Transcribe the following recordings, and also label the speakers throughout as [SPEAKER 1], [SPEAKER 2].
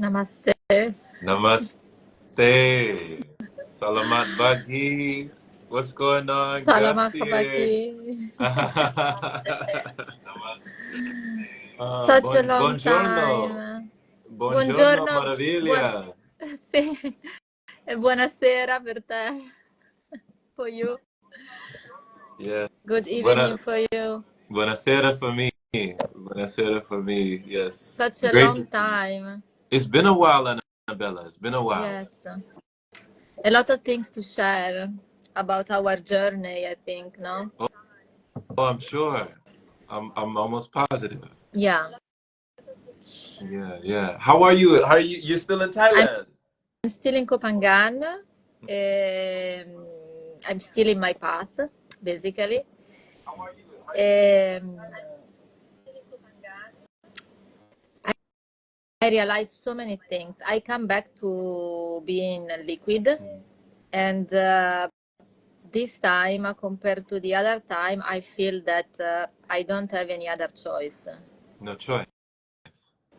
[SPEAKER 1] Namaste.
[SPEAKER 2] Namaste. Salamat Bagi. What's going on?
[SPEAKER 1] Salamat
[SPEAKER 2] Grazie.
[SPEAKER 1] kabati. Such a long
[SPEAKER 2] Buongiorno.
[SPEAKER 1] time.
[SPEAKER 2] Buongiorno,
[SPEAKER 1] Buongiorno,
[SPEAKER 2] Maraviglia.
[SPEAKER 1] sì, e buonasera per te. For you.
[SPEAKER 2] Yes.
[SPEAKER 1] Good evening for you.
[SPEAKER 2] Buonasera for me. Buonasera for me. Yes.
[SPEAKER 1] Such a
[SPEAKER 2] Great.
[SPEAKER 1] long time.
[SPEAKER 2] It's been a while, Annabella. It's been a while.
[SPEAKER 1] Yes. A lot of things to share about our journey, I think, no?
[SPEAKER 2] Oh, I'm sure. I'm almost positive.
[SPEAKER 1] Yeah.
[SPEAKER 2] Yeah. How are you? You're still in Thailand?
[SPEAKER 1] I'm still in Copangan. I'm still in my path, basically. I realized so many things. I come back to being liquid, and this time, compared to the other time, I feel that I don't have any other choice.
[SPEAKER 2] No choice.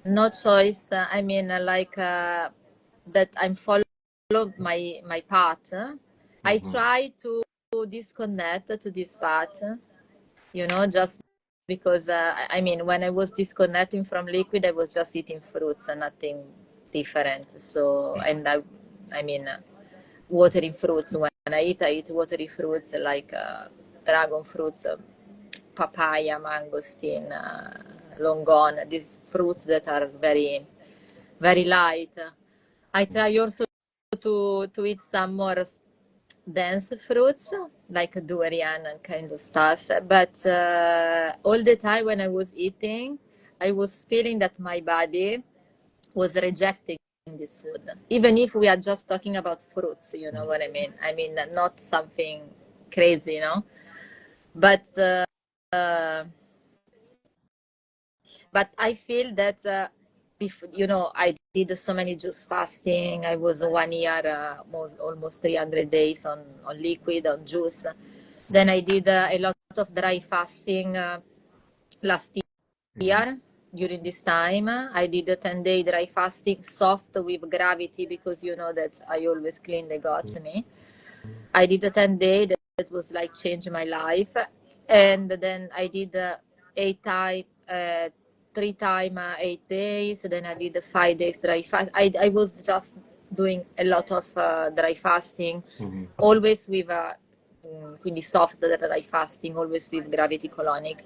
[SPEAKER 1] No choice. I mean, that I'm following my path. I try to disconnect to this path, just because I mean, when I was disconnecting from liquid, I was just eating fruits and nothing different. So, and I mean, watering fruits. When I eat watery fruits like dragon fruits, papaya, mangosteen, longon. These fruits that are very, very light. I try also to eat some more dense fruits like durian and kind of stuff, but all the time when I was eating, I was feeling that my body was rejecting this food, even if we are just talking about fruits, you know what I mean, not something crazy, but I feel that I did so many juice fasting. I was 1 year, almost 300 days on liquid, on juice. Then I did a lot of dry fasting last year. During this time, I did a 10-day dry fasting, soft with gravity, because you know that I always clean the gut me. I did a 10-day that was like changed my life. And then I did 3 times 8 days. Then I did 5 days dry fast. I was just doing a lot of dry fasting, always with quindi soft dry fasting, always with gravity colonic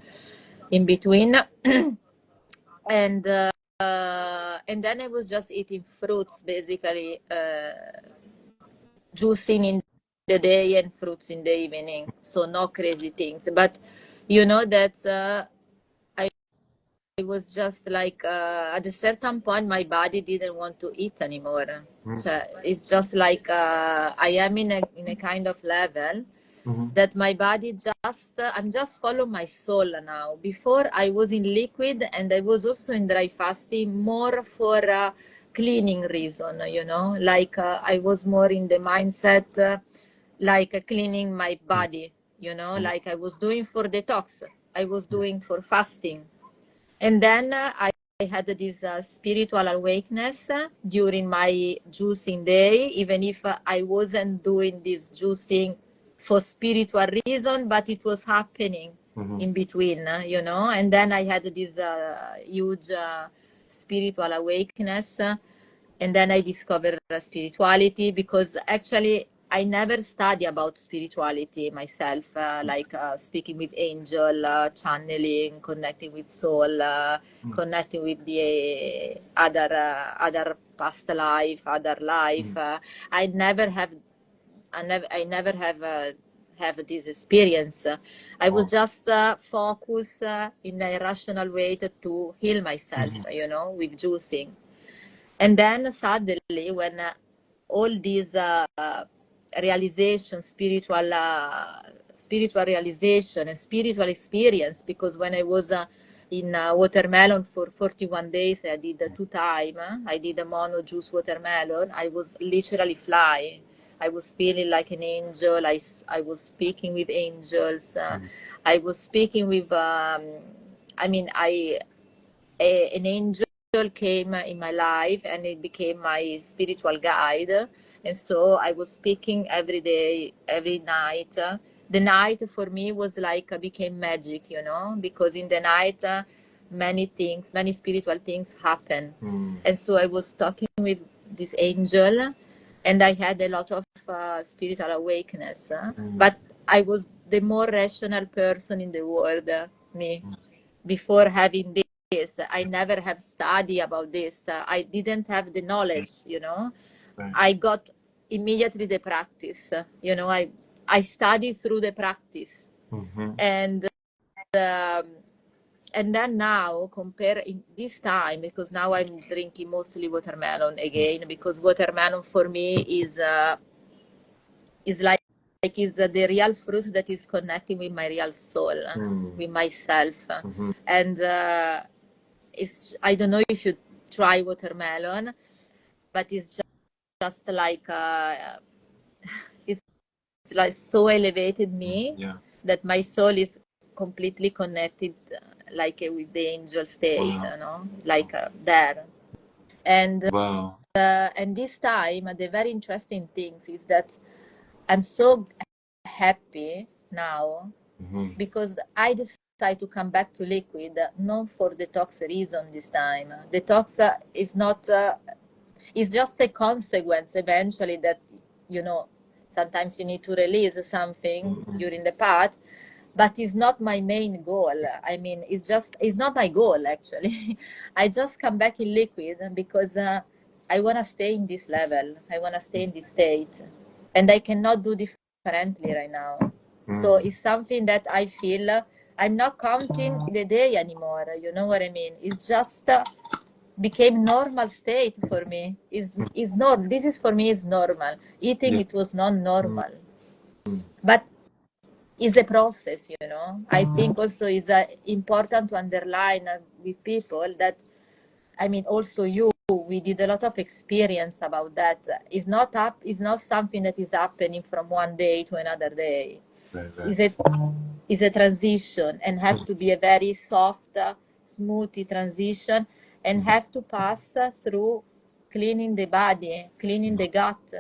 [SPEAKER 1] in between. And then I was just eating fruits, basically, juicing in the day and fruits in the evening. So no crazy things. But you know that I was just like, at a certain point, my body didn't want to eat anymore. It's just like I am in a kind of level that my body I'm just following my soul now. Before I was in liquid, and I was also in dry fasting more for cleaning reason, like I was more in the mindset like cleaning my body, like I was doing for detox, I was doing for fasting. And then I had this spiritual awakeness during my juicing day, even if I wasn't doing this juicing for spiritual reason, but it was happening in between, And then I had this huge spiritual awakeness, and then I discovered spirituality, because actually I never study about spirituality myself, like speaking with angel, channeling, connecting with soul, connecting with the other past life, other life. I never have this experience. I was just focused in a rational way to heal myself, with juicing. And then suddenly, when all these realization, spiritual realization and spiritual experience, because when I was in watermelon for 41 days, I did 2 times. I did a mono juice watermelon. I was literally flying. I was feeling like an angel. I was speaking with angels. I was speaking with, an angel came in my life and it became my spiritual guide. And so I was speaking every day, every night. The night for me was like became magic, you know, because in the night many things, many spiritual things happen. And so I was talking with this angel and I had a lot of spiritual awakeness. But I was the more rational person in the world, me, before having this. I never have studied about this. I didn't have the knowledge, you know. I got immediately the practice, you know. I studied through the practice. And then now compare in this time, because now I'm drinking mostly watermelon again, because watermelon for me is is the real fruit that is connecting with my real soul, with myself. And it's, I don't know if you try watermelon, but it's just like it's like so elevated me that my soul is completely connected, like with the angel state, you know, like there. And and this time, the very interesting things is that I'm so happy now because I decided to come back to liquid, not for detox reason this time. Detox is not, it's just a consequence eventually that, you know, sometimes you need to release something during the path, but it's not my main goal. I mean, it's not my goal actually. I just come back in liquid because I want to stay in this level. I want to stay in this state. And I cannot do differently right now. So it's something that I feel I'm not counting the day anymore. You know what I mean? It's just became normal state for me. Is normal. This is for me is normal. Eating it was not normal, but it's a process. You know. I think also is important to underline with people that, I mean, also you. We did a lot of experience about that. It's not up. It's not something that is happening from one day to another day. It's a transition, and have to be a very soft, smooth transition, and have to pass through cleaning the body, cleaning the gut,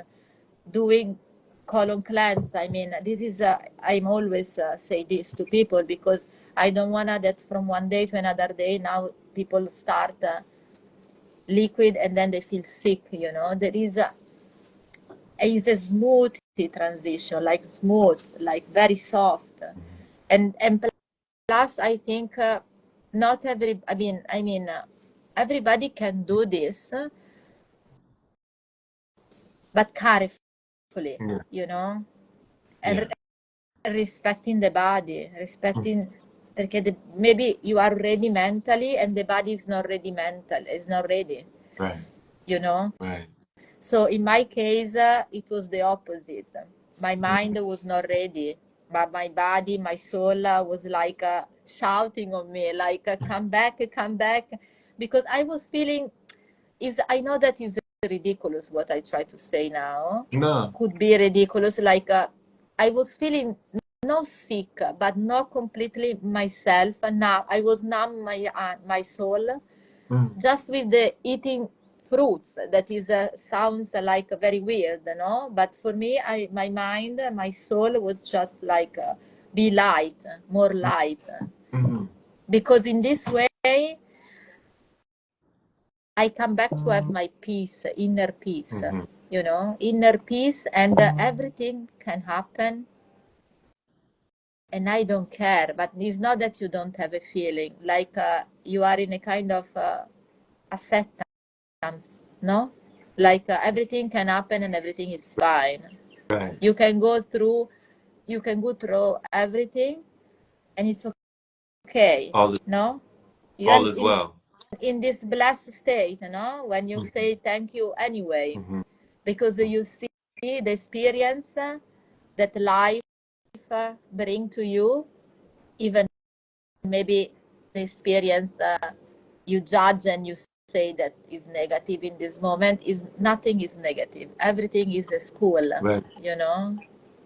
[SPEAKER 1] doing colon cleanse. I mean, this is I'm always say this to people because I don't want that from one day to another day. Now people start liquid and then they feel sick. You know, there is a smooth transition, like smooth, like very soft, and plus I think not every. I mean, everybody can do this, but carefully, you know, and respecting the body, respecting. Because maybe you are ready mentally and the body is not ready is not ready. You know? So in my case, it was the opposite. My mind was not ready, but my body, my soul was like shouting on me, like come back, because I was feeling. I know that is ridiculous what I try to say now.
[SPEAKER 2] No.
[SPEAKER 1] Could be ridiculous. Like I was feeling not sick, but not completely myself. And now I was numb my soul, just with the eating fruits. That is sounds like very weird, no? But for me, my mind, my soul was just like be light, more light, because in this way I come back to have my peace, inner peace, you know, inner peace, and everything can happen. And I don't care, but it's not that you don't have a feeling, like you are in a kind of acceptance, no? Like everything can happen and everything is fine. You can go through everything and it's okay, no?
[SPEAKER 2] All is well.
[SPEAKER 1] In this blessed state, no? When you say thank you anyway, because you see the experience that life bring to you, even maybe the experience you judge and you say that is negative in this moment, is nothing is negative. Everything is a school, you know.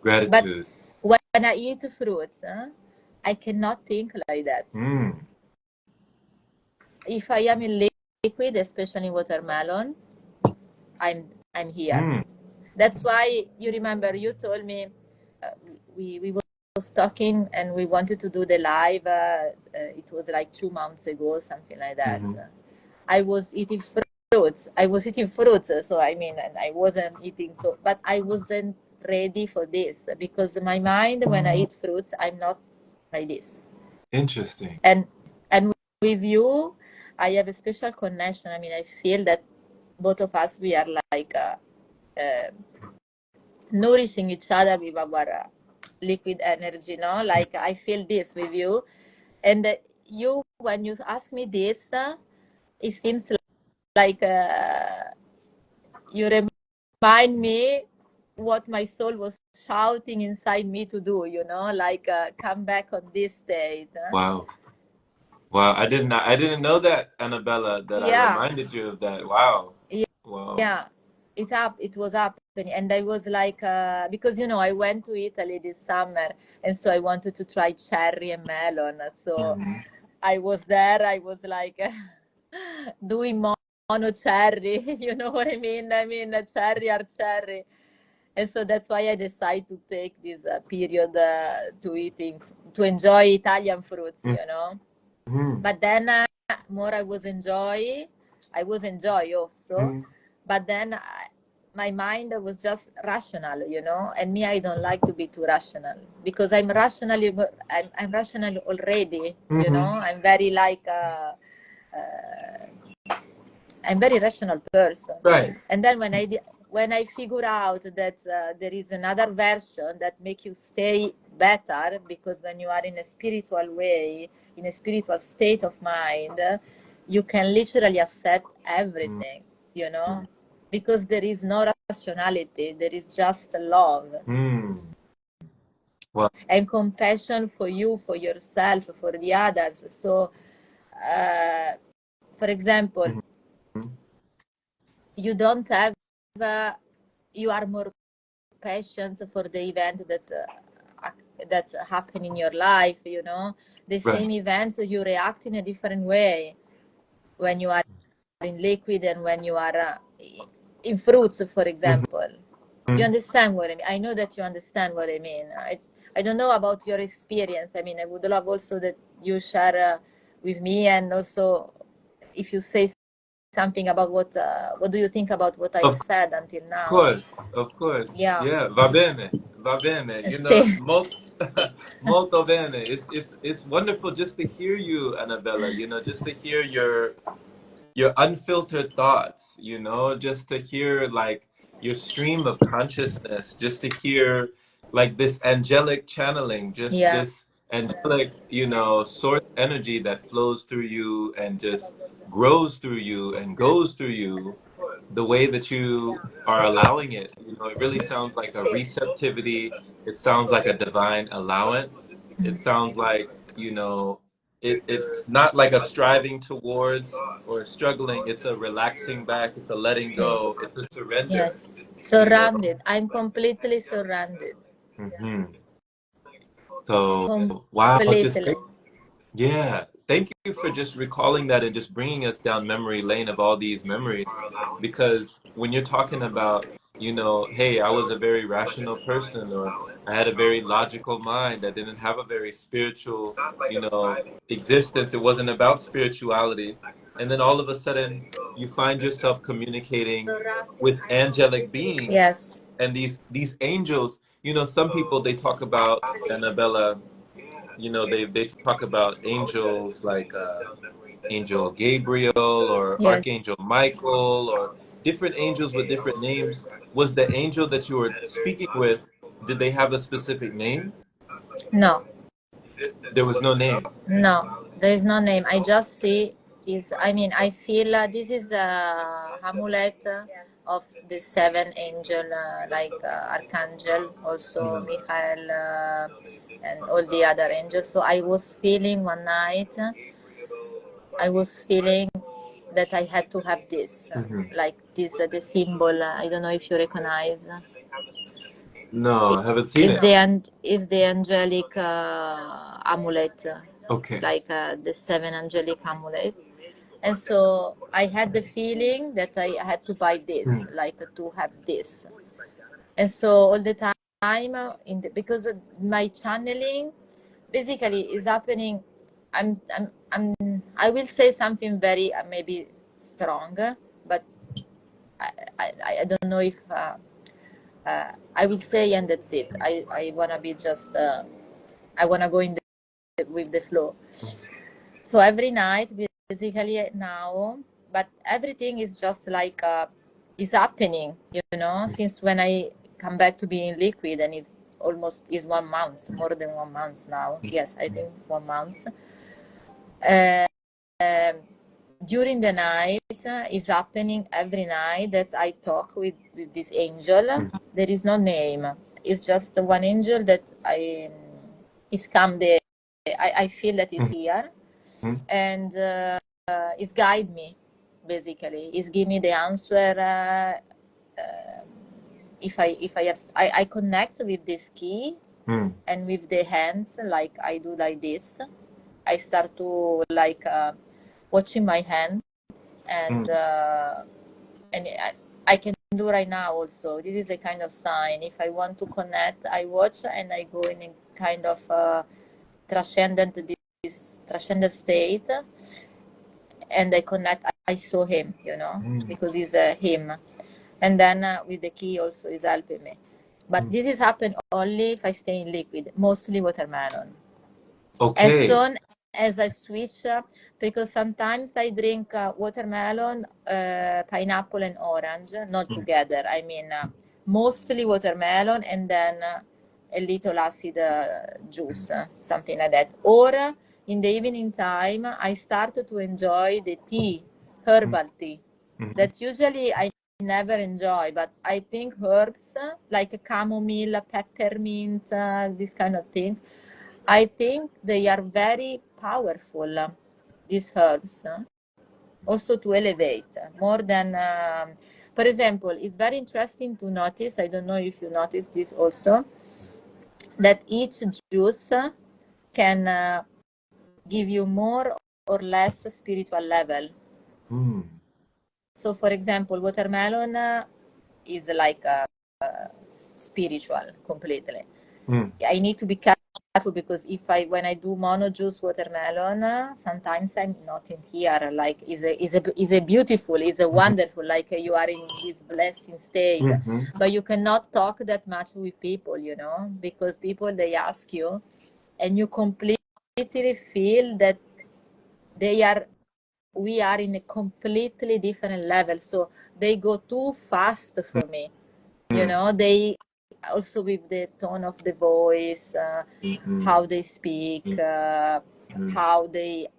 [SPEAKER 2] Gratitude.
[SPEAKER 1] But when I eat fruits, I cannot think like that. If I am in liquid, especially watermelon, I'm here.
[SPEAKER 2] Mm.
[SPEAKER 1] That's why you remember you told me we was talking and we wanted to do the live. It was like 2 months ago, something like that.
[SPEAKER 2] Mhm.
[SPEAKER 1] I was eating fruits. I was eating fruits, so I mean, and I wasn't eating but I wasn't ready for this because my mind, when I eat fruits, I'm not like this.
[SPEAKER 2] Interesting.
[SPEAKER 1] And with you, I have a special connection. I mean, I feel that both of us we are like nourishing each other with our liquid energy. No, like I feel this with you, and you when you ask me this, it seems like you remind me what my soul was shouting inside me to do, like come back on this state.
[SPEAKER 2] Wow. Wow. I didn't know that, Annabella, that I
[SPEAKER 1] Yeah,
[SPEAKER 2] reminded you of that. Wow. Wow.
[SPEAKER 1] yeah, it was happening, and I was like, because I went to Italy this summer, and so I wanted to try cherry and melon. So
[SPEAKER 2] Mhm.
[SPEAKER 1] I was there. I was like doing mono cherry. You know what I mean? I mean, cherry are cherry. And so that's why I decided to take this period to enjoy Italian fruits,
[SPEAKER 2] Mhm.
[SPEAKER 1] But then more I was enjoy also,
[SPEAKER 2] Mhm.
[SPEAKER 1] but then my mind was just rational, and me, I don't like to be too rational because I'm rational already,
[SPEAKER 2] Mhm.
[SPEAKER 1] I'm very like, I'm very rational person.
[SPEAKER 2] Right.
[SPEAKER 1] And then when I figure out that there is another version that make you stay better, because when you are in a spiritual way, in a spiritual state of mind, you can literally accept
[SPEAKER 2] Mhm.
[SPEAKER 1] everything, because there is no rationality, there is just love
[SPEAKER 2] Mm. Wow.
[SPEAKER 1] and compassion for you, for yourself, for the others. So, for example,
[SPEAKER 2] Mhm.
[SPEAKER 1] you don't have you are more patient for the event that happen in your life, the
[SPEAKER 2] Right.
[SPEAKER 1] same events you react in a different way when you are in liquid and when you are in fruits, for example. You
[SPEAKER 2] Mhm.
[SPEAKER 1] understand what I mean? I know that you understand what I mean. I don't know about your experience. I mean, I would love also that you share with me, and also if you say something about what do you think about what I
[SPEAKER 2] Of
[SPEAKER 1] said until now.
[SPEAKER 2] course. Of course.
[SPEAKER 1] Yeah.
[SPEAKER 2] Yeah. Va bene. Va bene.
[SPEAKER 1] Sì.
[SPEAKER 2] Molto bene. It's wonderful just to hear you, Annabella. Just to hear your unfiltered thoughts, just to hear like your stream of consciousness, just to hear like this angelic channeling, just
[SPEAKER 1] Yeah.
[SPEAKER 2] this angelic, source energy that flows through you and just grows through you and goes through you the way that you are allowing it. It really sounds like a receptivity. It sounds like a divine allowance. It sounds like, it's not like a striving towards or struggling. It's a relaxing back. It's a letting
[SPEAKER 1] Sì.
[SPEAKER 2] go. It's a surrender,
[SPEAKER 1] Yes.
[SPEAKER 2] you know.
[SPEAKER 1] Surrounded. I'm completely surrounded.
[SPEAKER 2] hmm So, wow, just
[SPEAKER 1] Completely.
[SPEAKER 2] yeah, thank you for just recalling that and just bringing us down memory lane of all these memories. Because when you're talking about, hey, I was a very rational person, or I had a very logical mind, I didn't have a very spiritual, existence. It wasn't about spirituality. And then all of a sudden, you find yourself communicating with angelic beings
[SPEAKER 1] Yes.
[SPEAKER 2] and these angels. Some people, they talk about, Annabella, they talk about angels like Angel Gabriel or
[SPEAKER 1] Yes.
[SPEAKER 2] Archangel Michael or different angels with different names. Was the angel that you were speaking with, did they have a specific name?
[SPEAKER 1] No.
[SPEAKER 2] There was no name.
[SPEAKER 1] No. There is no name. I just see is. I mean, I feel this is a amulet of the seven angel, like Archangel, also
[SPEAKER 2] Mhm.
[SPEAKER 1] Michael, and all the other angels. So I was feeling one night. I was feeling that I had to have this,
[SPEAKER 2] Mhm.
[SPEAKER 1] like this, the symbol. I don't know if you recognize.
[SPEAKER 2] No, I haven't seen it.
[SPEAKER 1] Is the angelic amulet,
[SPEAKER 2] Okay.
[SPEAKER 1] like the seven angelic amulet. And so I had the feeling that I had to buy this, like to have this. And so all the time, because my channeling basically is happening, I will say something very maybe strong, but I don't know if I will say, and that's it. I want to be just, I want to go with the flow. So every night, basically now, but everything is just like, is happening, you know, since when I come back to being liquid, and it's almost is 1 month, more than 1 month now. Yes, I think 1 month. During the night is happening every night that I talk with this angel. There is no name. It's just one angel that is come there. I feel that is here, and is guide me, basically. Is give me the answer. If I have, I connect with this key and with the hands, like I do like this. I start to like watching my hands, and I can do right now also. This is a kind of sign. If I want to connect, I watch and I go in a kind of transcendent state, and I connect. I saw him, you know, because he's him, and then with the key also is helping me. But this is happen only if I stay in liquid, mostly watermelon.
[SPEAKER 2] Okay.
[SPEAKER 1] As soon as I switch, because sometimes I drink watermelon, pineapple, and orange, not together. I mean, mostly watermelon, and then a little acid juice, something like that. Or in the evening time, I start to enjoy the tea, herbal tea, that usually I never enjoy, but I think herbs like chamomile, peppermint, these kind of things, I think they are very powerful, these herbs, also to elevate more than, for example, it's very interesting to notice, I don't know if you notice this also, that each juice can give you more or less spiritual level. So, for example, watermelon is like spiritual completely. I need to be careful because when I do mono juice watermelon, sometimes I'm not in here. Like is a beautiful, is a wonderful. Like you are in this blessing state, but you cannot talk that much with people, you know, because people they ask you, and you completely feel that we are in a completely different level. So they go too fast for me, you know. They also with the tone of the voice, how they speak, how they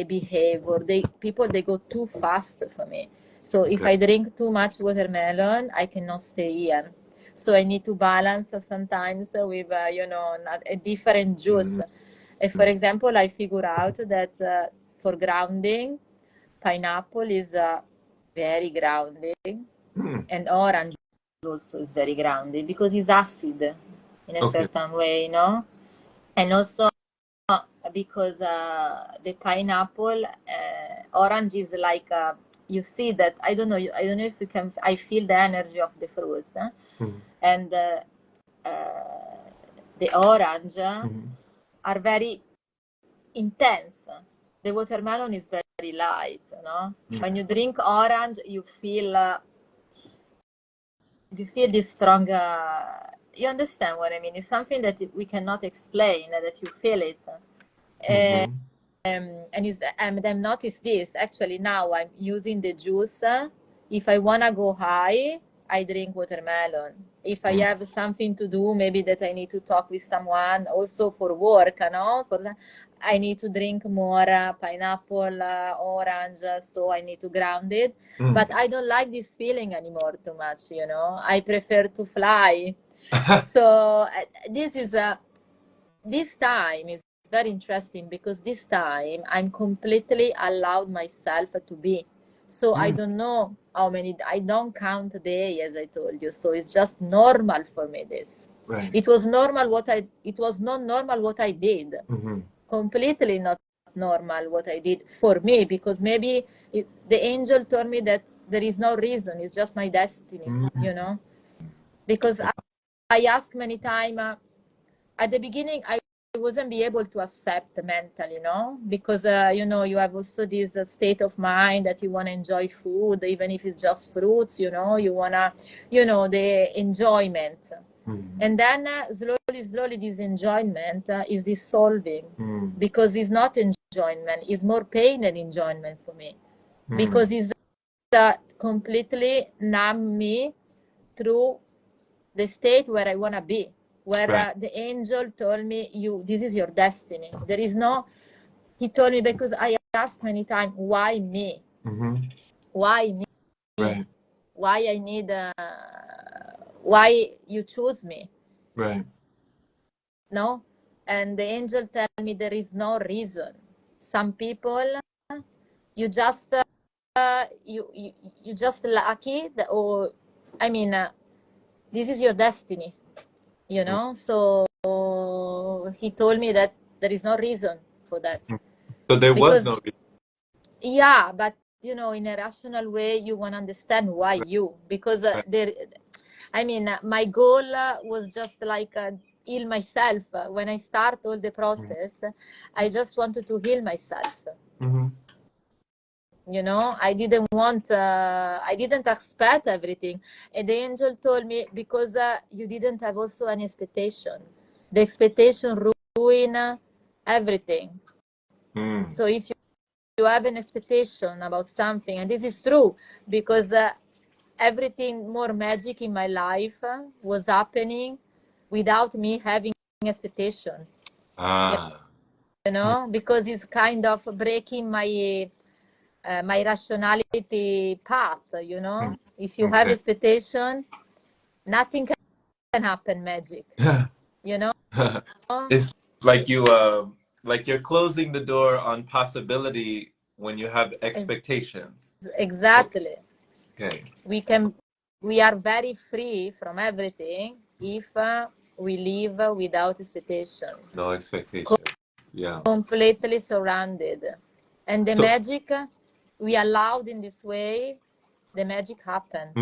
[SPEAKER 1] behave, or people they go too fast for me. So if I drink too much watermelon, I cannot stay here. So I need to balance sometimes with you know, a different juice. For example, I figure out that for grounding, pineapple is very grounding, and orange also is very grounding because it's acid in a certain way, no? And also because the pineapple, orange is like you see that I don't know if you can. I feel the energy of the fruit, and the orange are very intense. The watermelon is very light, no? When you drink orange, you feel this strong. You understand what I mean? It's something that we cannot explain. That you feel it. And I've noticed this actually now. I'm using the juice. If I wanna go high, I drink watermelon. If I have something to do, maybe that I need to talk with someone, also for work, no? I need to drink more pineapple, orange, so I need to ground it. But I don't like this feeling anymore too much, you know. I prefer to fly. So this time is very interesting because this time I'm completely allowed myself to be. So I don't know how many, I don't count days, as I told you. So it's just normal for me, this. It was normal it was not normal what I did. Completely not normal what I did for me, because maybe the angel told me that there is no reason, it's just my destiny, you know, because I asked many times, at the beginning I wasn't be able to accept mentally, you know, because you know, you have also this state of mind that you want to enjoy food, even if it's just fruits, you know, you want to, you know, the enjoyment. And then slowly this enjoyment is dissolving, because it's not enjoyment, it's more pain than enjoyment for me, because it's completely numb me through the state where I want to be, where the angel told me, this is your destiny. There is no, he told me, because I asked many times, why me? Why me?
[SPEAKER 2] Right.
[SPEAKER 1] Why I need, why you choose me?
[SPEAKER 2] Right.
[SPEAKER 1] No? And the angel tell me there is no reason. Some people, you just, you just lucky, that, or, I mean, this is your destiny, you know? So he told me that there is no reason for that.
[SPEAKER 2] So there was
[SPEAKER 1] Because,
[SPEAKER 2] no reason.
[SPEAKER 1] yeah, but, you know, in a rational way, you want to understand why you, because there, I mean, my goal was just like heal myself. When I start all the process, I just wanted to heal myself. You know, I didn't want, I didn't expect everything. And the angel told me, because you didn't have also any expectation. The expectation ruin everything. So if you have an expectation about something, and this is true, because everything more magic in my life was happening without me having expectation. You know, because it's kind of breaking my my rationality path, you know. If you have expectation, nothing can happen magic, you know.
[SPEAKER 2] It's like like you're closing the door on possibility when you have expectations.
[SPEAKER 1] Exactly.
[SPEAKER 2] Okay.
[SPEAKER 1] We are very free from everything if we live without expectation.
[SPEAKER 2] No expectations. Yeah.
[SPEAKER 1] Completely surrounded. And the magic, we allowed in this way, the magic happened.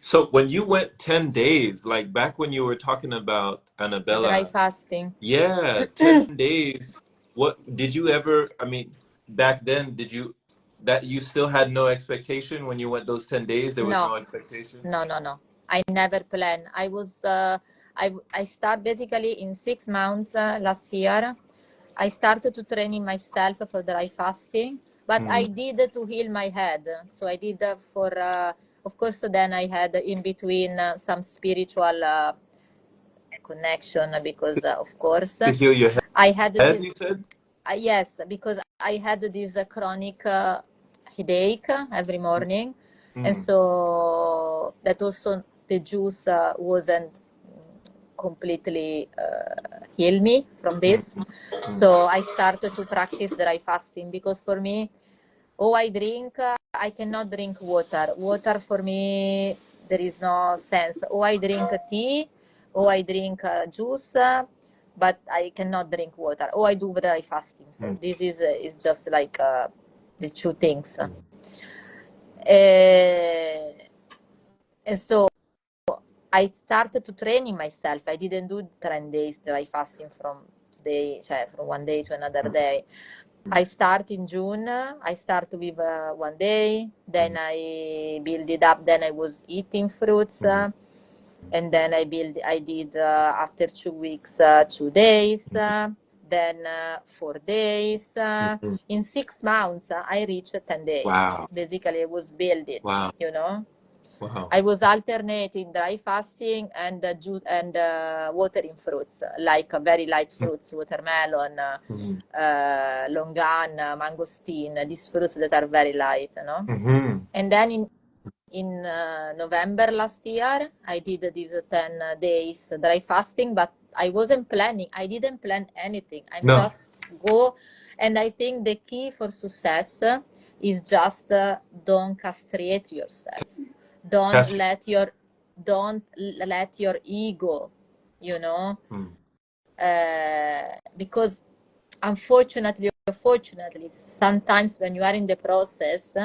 [SPEAKER 2] So when you went 10 days, like back when you were talking about
[SPEAKER 1] Dry
[SPEAKER 2] Annabella,
[SPEAKER 1] fasting.
[SPEAKER 2] yeah, 10 days. What did you ever, I mean, back then, did you, that you still had no expectation when you went those 10 days? There was
[SPEAKER 1] No,
[SPEAKER 2] no expectation?
[SPEAKER 1] no. I never planned. I was, I start basically in 6 months last year. I started to training myself for dry fasting, but I did to heal my head. So I did for, of course, then I had in between some spiritual connection, because, of course,
[SPEAKER 2] To heal your
[SPEAKER 1] I had
[SPEAKER 2] head,
[SPEAKER 1] this,
[SPEAKER 2] you said?
[SPEAKER 1] yes, because I had this chronic headache every morning. And so that also the juice wasn't completely heal me from this. So I started to practice dry fasting, because for me, I drink, I cannot drink water. Water for me, there is no sense. I drink tea, I drink juice, but I cannot drink water. I do dry fasting. So this is just like the two things. And so I started to training myself. I didn't do 10 days dry fasting from today, from one day to another day. I start in June. I start with 1 day. Then I build it up. Then I was eating fruits. And then I did after 2 weeks, 2 days. Then 4 days. In 6 months, I reached 10 days.
[SPEAKER 2] Wow.
[SPEAKER 1] Basically, I was building,
[SPEAKER 2] Wow.
[SPEAKER 1] you know.
[SPEAKER 2] Wow.
[SPEAKER 1] I was alternating dry fasting and juice and watering fruits, like very light fruits, watermelon, longan, mangosteen, these fruits that are very light, you know. And then in November last year, I did these 10 days dry fasting, but I wasn't planning. I didn't plan anything. I'm just go. And I think the key for success is just don't castrate yourself. Don't let your ego, you know, because unfortunately or fortunately, sometimes when you are in the process,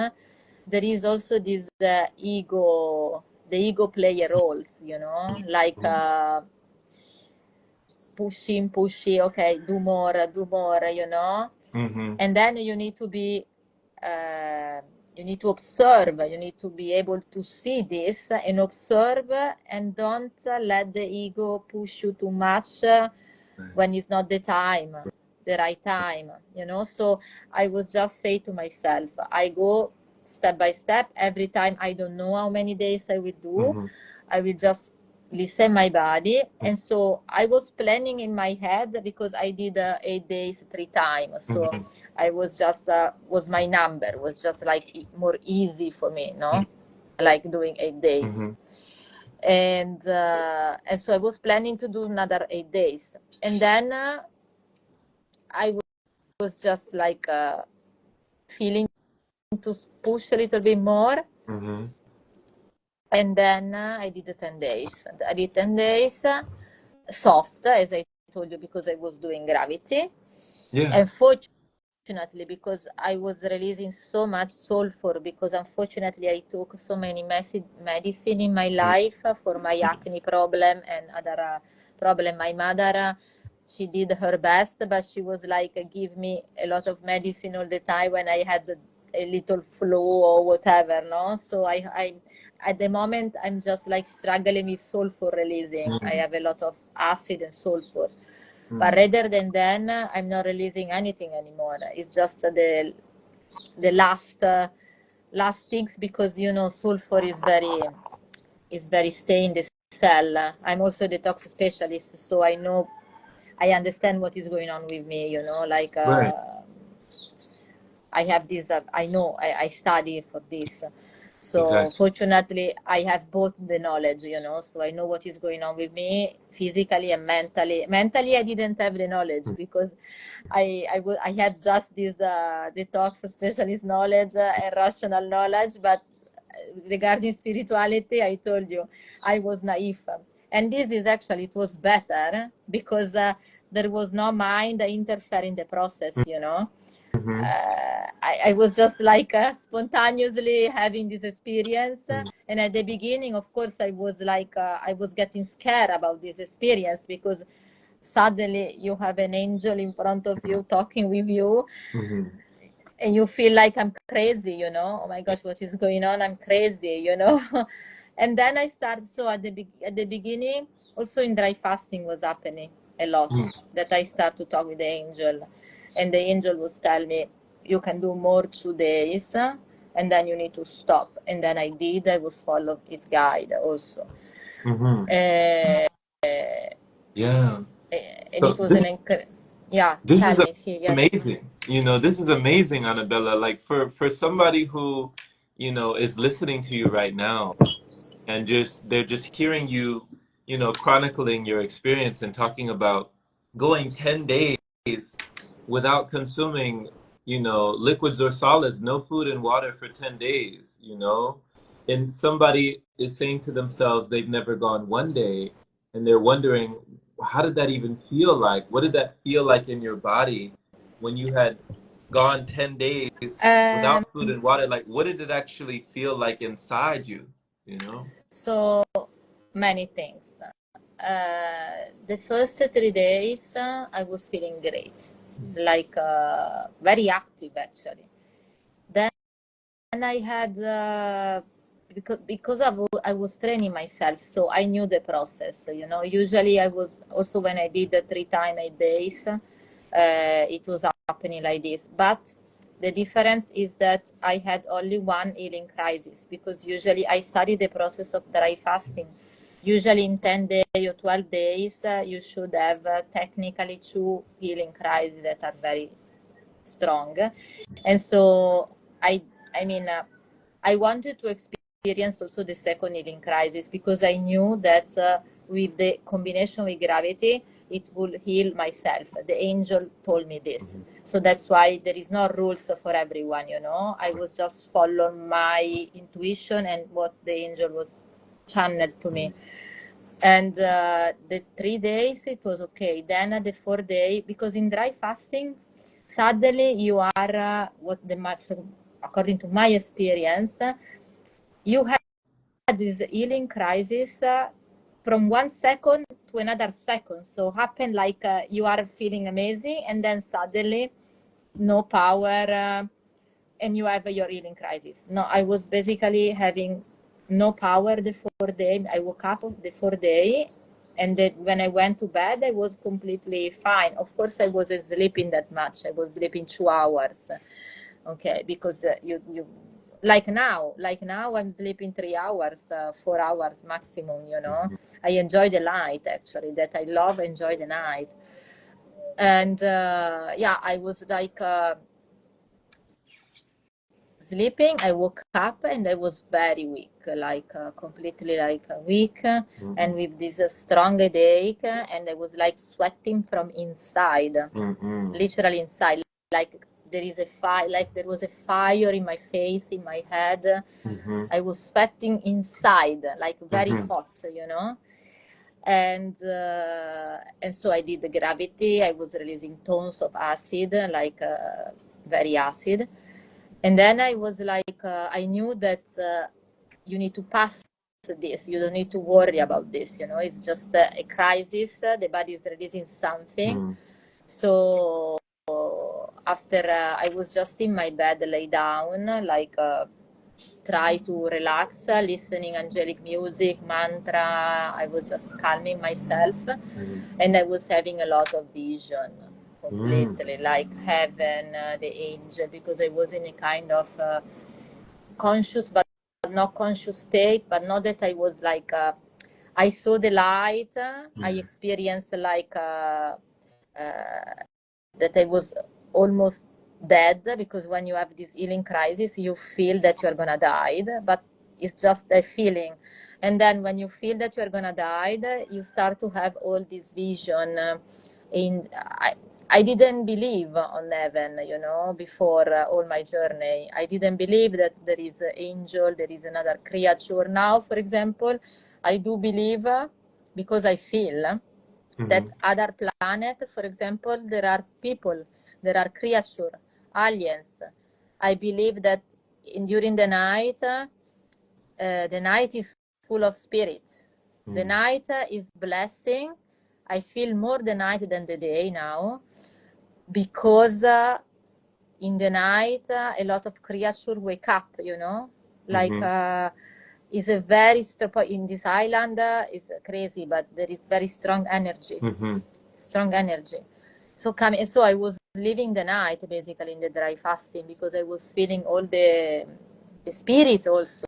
[SPEAKER 1] there is also this ego, the ego play a roles, you know, like pushing, okay, do more, you know. And then you need to be, you need to observe, you need to be able to see this and observe, and don't let the ego push you too much when it's not the time, the right time, you know. So I was just say to myself, I go step by step. Every time I don't know how many days I will do, I will just listen my body. And so I was planning in my head, because I did 8 days 3 times, so I was just was my number was just like more easy for me, no, like doing 8 days. And so I was planning to do another 8 days, and then I was just like feeling to push a little bit more. And then I did the 10 days. I did 10 days soft, as I told you, because I was doing gravity. And fortunately, because I was releasing so much sulfur, because unfortunately I took so many medicine in my life for my acne problem and other problem. My mother, she did her best, but she was like, give me a lot of medicine all the time when I had a little flu or whatever, no? So I at the moment, I'm just like struggling with sulfur releasing. I have a lot of acid and sulfur. But rather than then, I'm not releasing anything anymore. It's just the last things, because you know sulfur is very stay in the cell. I'm also a detox specialist, so I understand what is going on with me. You know, like I have this. I study for this. So fortunately, I have both the knowledge, you know, so I know what is going on with me physically and mentally. Mentally, I didn't have the knowledge, because I had just this detox specialist knowledge and rational knowledge, but regarding spirituality, I told you, I was naive. And this is actually, it was better, because there was no mind interfere in the process, you know. I was just like spontaneously having this experience. And at the beginning, of course, I was like, I was getting scared about this experience, because suddenly you have an angel in front of you talking with you, and you feel like I'm crazy, you know. Oh my gosh, what is going on? I'm crazy, you know. And then I started, so at the beginning, also in dry fasting was happening a lot, that I start to talk with the angel, and the angel was telling me, you can do more 2 days, and then you need to stop. And then I did. I was followed his guide also. And
[SPEAKER 2] So
[SPEAKER 1] it was yeah,
[SPEAKER 2] this
[SPEAKER 1] tell
[SPEAKER 2] is
[SPEAKER 1] me, see, yes.
[SPEAKER 2] amazing. You know, this is amazing, Annabella. Like for somebody who, you know, is listening to you right now, and just they're just hearing you, you know, chronicling your experience and talking about going 10 days without consuming, you know, liquids or solids, no food and water for 10 days, you know. And somebody is saying to themselves they've never gone 1 day, and they're wondering, how did that even feel like? What did that feel like in your body when you had gone 10 days
[SPEAKER 1] Um,
[SPEAKER 2] without food and water? Like, what did it actually feel like inside you, you know?
[SPEAKER 1] so many things. The first 3 days, I was feeling great, like very active actually. Then I had because I was training myself, so I knew the process. You know, usually I was also, when I did the 3 times 8 days, it was happening like this. But the difference is that I had only one healing crisis, because usually I studied the process of dry fasting. Usually in 10 days or 12 days, you should have technically 2 healing crises that are very strong. And so I mean, I wanted to experience also the second healing crisis, because I knew that with the combination with gravity, it will heal myself. The angel told me this. So that's why there is no rules for everyone, you know. I was just following my intuition and what the angel was channeled to me. And the 3 days, it was okay. Then the 4th day, because in dry fasting, suddenly you are according to my experience, you had this healing crisis from 1 second to another second. So happen like you are feeling amazing, and then suddenly no power, and you have your healing crisis. No, I was basically having no power the 4 day. I woke up the 4 day, and then when I went to bed, I was completely fine. Of course, I wasn't sleeping that much. I was sleeping 2 hours. Okay, because you like now I'm sleeping 3 hours, 4 hours maximum. I enjoy the night, actually. That I love, enjoy the night. And yeah, I was like sleeping. I woke up and I was very weak, like completely like weak, and with this strong headache, and I was like sweating from inside, literally inside, like there is a fire, like there was a fire in my face, in my head. I was sweating inside, like very hot, and so I did the gravity. I was releasing tons of acid, like very acid. And then I was like, I knew that you need to pass this. You don't need to worry about this. It's just a crisis. The body is releasing something. So after I was just in my bed, lay down, like try to relax, listening angelic music, mantra. I was just calming myself, and I was having a lot of vision, completely like heaven, the angel, because I was in a kind of conscious but not conscious state, but not that I was like I saw the light. I experienced like that I was almost dead, because when you have this healing crisis, you feel that you're gonna die, but it's just a feeling. And then when you feel that you're gonna die, you start to have all this vision. I didn't believe on heaven, before all my journey. I didn't believe that there is an angel, there is another creature. Now, for example, I do believe, because I feel that other planet, for example, there are people, there are creatures, aliens. I believe that during the night is full of spirits. The night is blessing. I feel more the night than the day now, because in the night a lot of creatures wake up, like is a very in this island is crazy, but there is very strong energy. So I was living the night basically in the dry fasting, because I was feeling all the spirits also.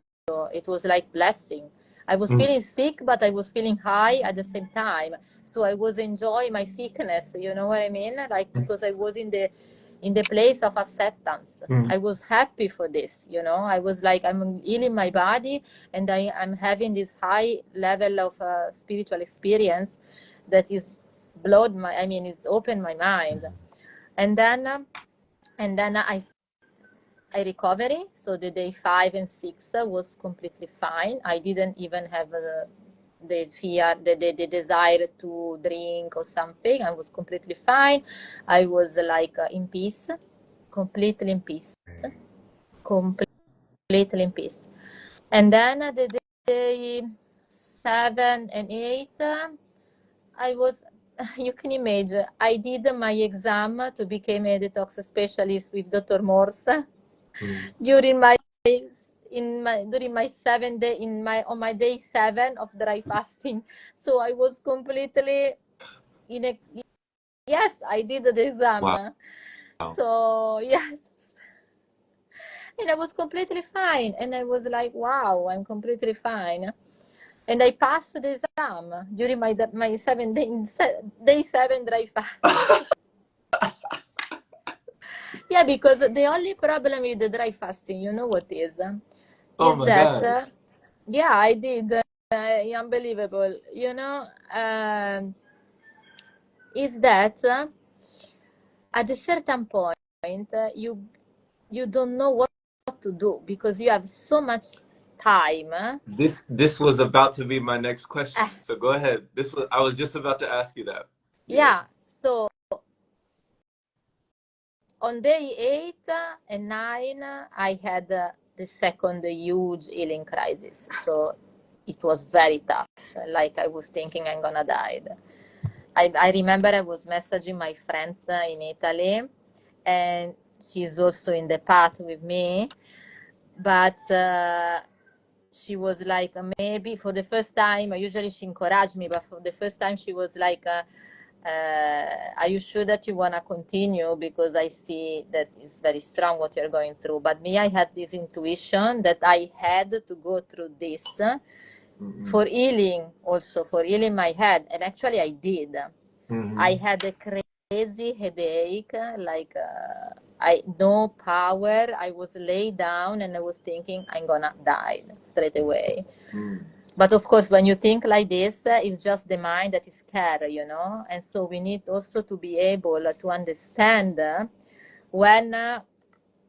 [SPEAKER 1] It was like blessing. I was feeling sick, but I was feeling high at the same time. So I was enjoying my sickness, you know what I mean? Like, because I was in the place of acceptance. I was happy for this, I was like, I'm healing my body, and I'm having this high level of spiritual experience that is it's opened my mind. And then I recovery. So the day 5 and 6 was completely fine. I didn't even have the fear, the desire to drink or something. I was completely fine. I was like in peace, completely in peace, completely in peace. And then the day 7 and 8, I was, you can imagine, I did my exam to become a detox specialist with Dr. Morse during my during my 7 day on my day 7 of dry fasting. So I was completely in a yes, I did the exam.
[SPEAKER 2] Wow.
[SPEAKER 1] So yes, and I was completely fine, and I was like, wow, I'm completely fine. And I passed the exam during my 7 day day 7 dry fast. Yeah, because the only problem with the dry fasting, you know what is?
[SPEAKER 2] Oh
[SPEAKER 1] Is
[SPEAKER 2] my
[SPEAKER 1] that,
[SPEAKER 2] gosh.
[SPEAKER 1] yeah, I did. Unbelievable. Is that at a certain point, you don't know what to do, because you have so much time.
[SPEAKER 2] This was about to be my next question. So go ahead. I was just about to ask you that.
[SPEAKER 1] Yeah. So on day 8 and 9, I had the second huge healing crisis. So it was very tough. Like I was thinking I'm gonna die. I remember I was messaging my friends in Italy, and she's also in the path with me. But she was like, maybe for the first time, usually she encouraged me, but for the first time she was like, are you sure that you want to continue? Because I see that it's very strong what you're going through. But me, I had this intuition that I had to go through this for healing, also for healing my head. And actually I did. I had a crazy headache, like I no power. I was laid down and I was thinking I'm gonna die straight away. But of course, when you think like this, it's just the mind that is scared, you know. And so we need also to be able to understand when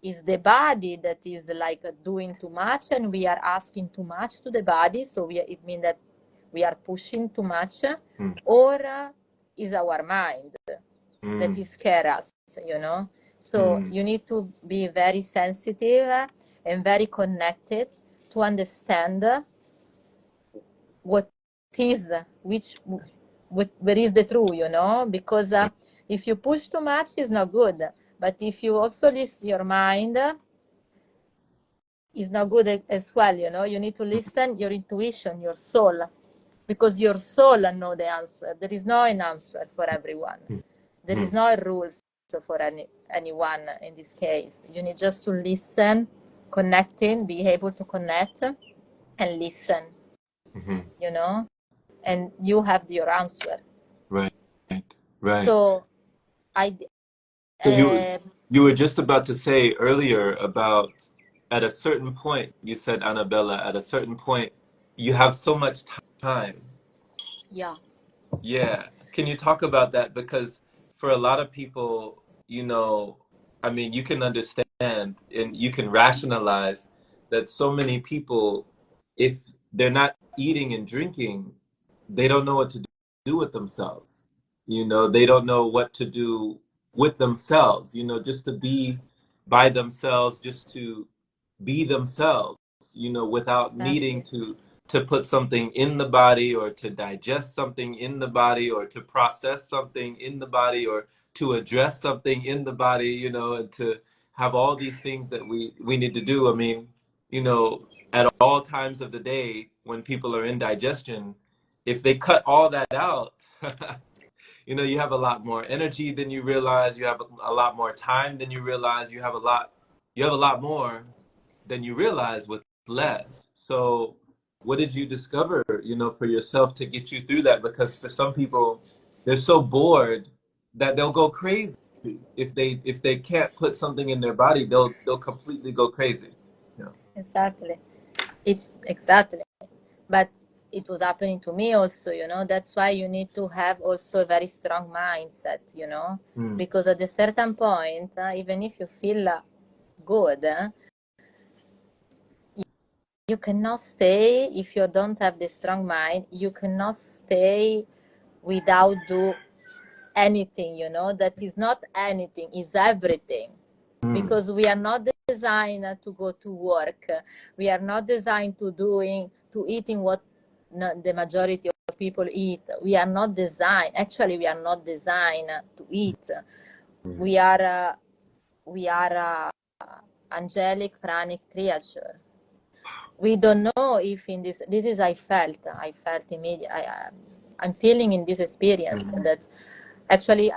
[SPEAKER 1] is the body that is like doing too much and we are asking too much to the body. So it means that we are pushing too much, or is our mind that is scare us, you know. So you need to be very sensitive and very connected to understand what is where is the truth, you know, because if you push too much, it's not good. But if you also listen your mind, it's not good as well, you know. You need to listen your intuition, your soul, because your soul know the answer. There is no an answer for everyone. There is no rules for anyone in this case. You need just to listen, connecting, be able to connect and listen, you know, and you have your answer.
[SPEAKER 2] Right. Right.
[SPEAKER 1] So
[SPEAKER 2] So you were just about to say earlier about at a certain point, you said, Annabella, at a certain point, you have so much time.
[SPEAKER 1] yeah.
[SPEAKER 2] Yeah. Can you talk about that? Because for a lot of people, you know, I mean, you can understand and you can rationalize that so many people, if they're not eating and drinking, they don't know what to do with themselves. You know, they don't know what to do with themselves, you know, just to be by themselves, just to be themselves, you know, without needing
[SPEAKER 1] Exactly.
[SPEAKER 2] to put something in the body or to digest something in the body or to process something in the body or to address something in the body, you know, and to have all these things that we need to do. I mean, you know, at all times of the day when people are in digestion, if they cut all that out, you know, you have a lot more energy than you realize, you have a lot more time than you realize, you have a lot more than you realize with less. So what did you discover, you know, for yourself to get you through that? Because for some people, they're so bored that they'll go crazy. If they can't put something in their body, they'll completely go crazy. You know?
[SPEAKER 1] Exactly. Exactly. But it was happening to me also, you know. That's why you need to have also a very strong mindset, you know, because at a certain point, even if you feel good, you cannot stay if you don't have the strong mind. You cannot stay without do anything, you know. That is not anything, is everything. Because we are not designed to go to work. We are not designed to eating what the majority of people eat. We are not designed. Actually, we are not designed to eat. We are angelic pranic creature. We don't know if in this is I felt immediately. I'm feeling in this experience that actually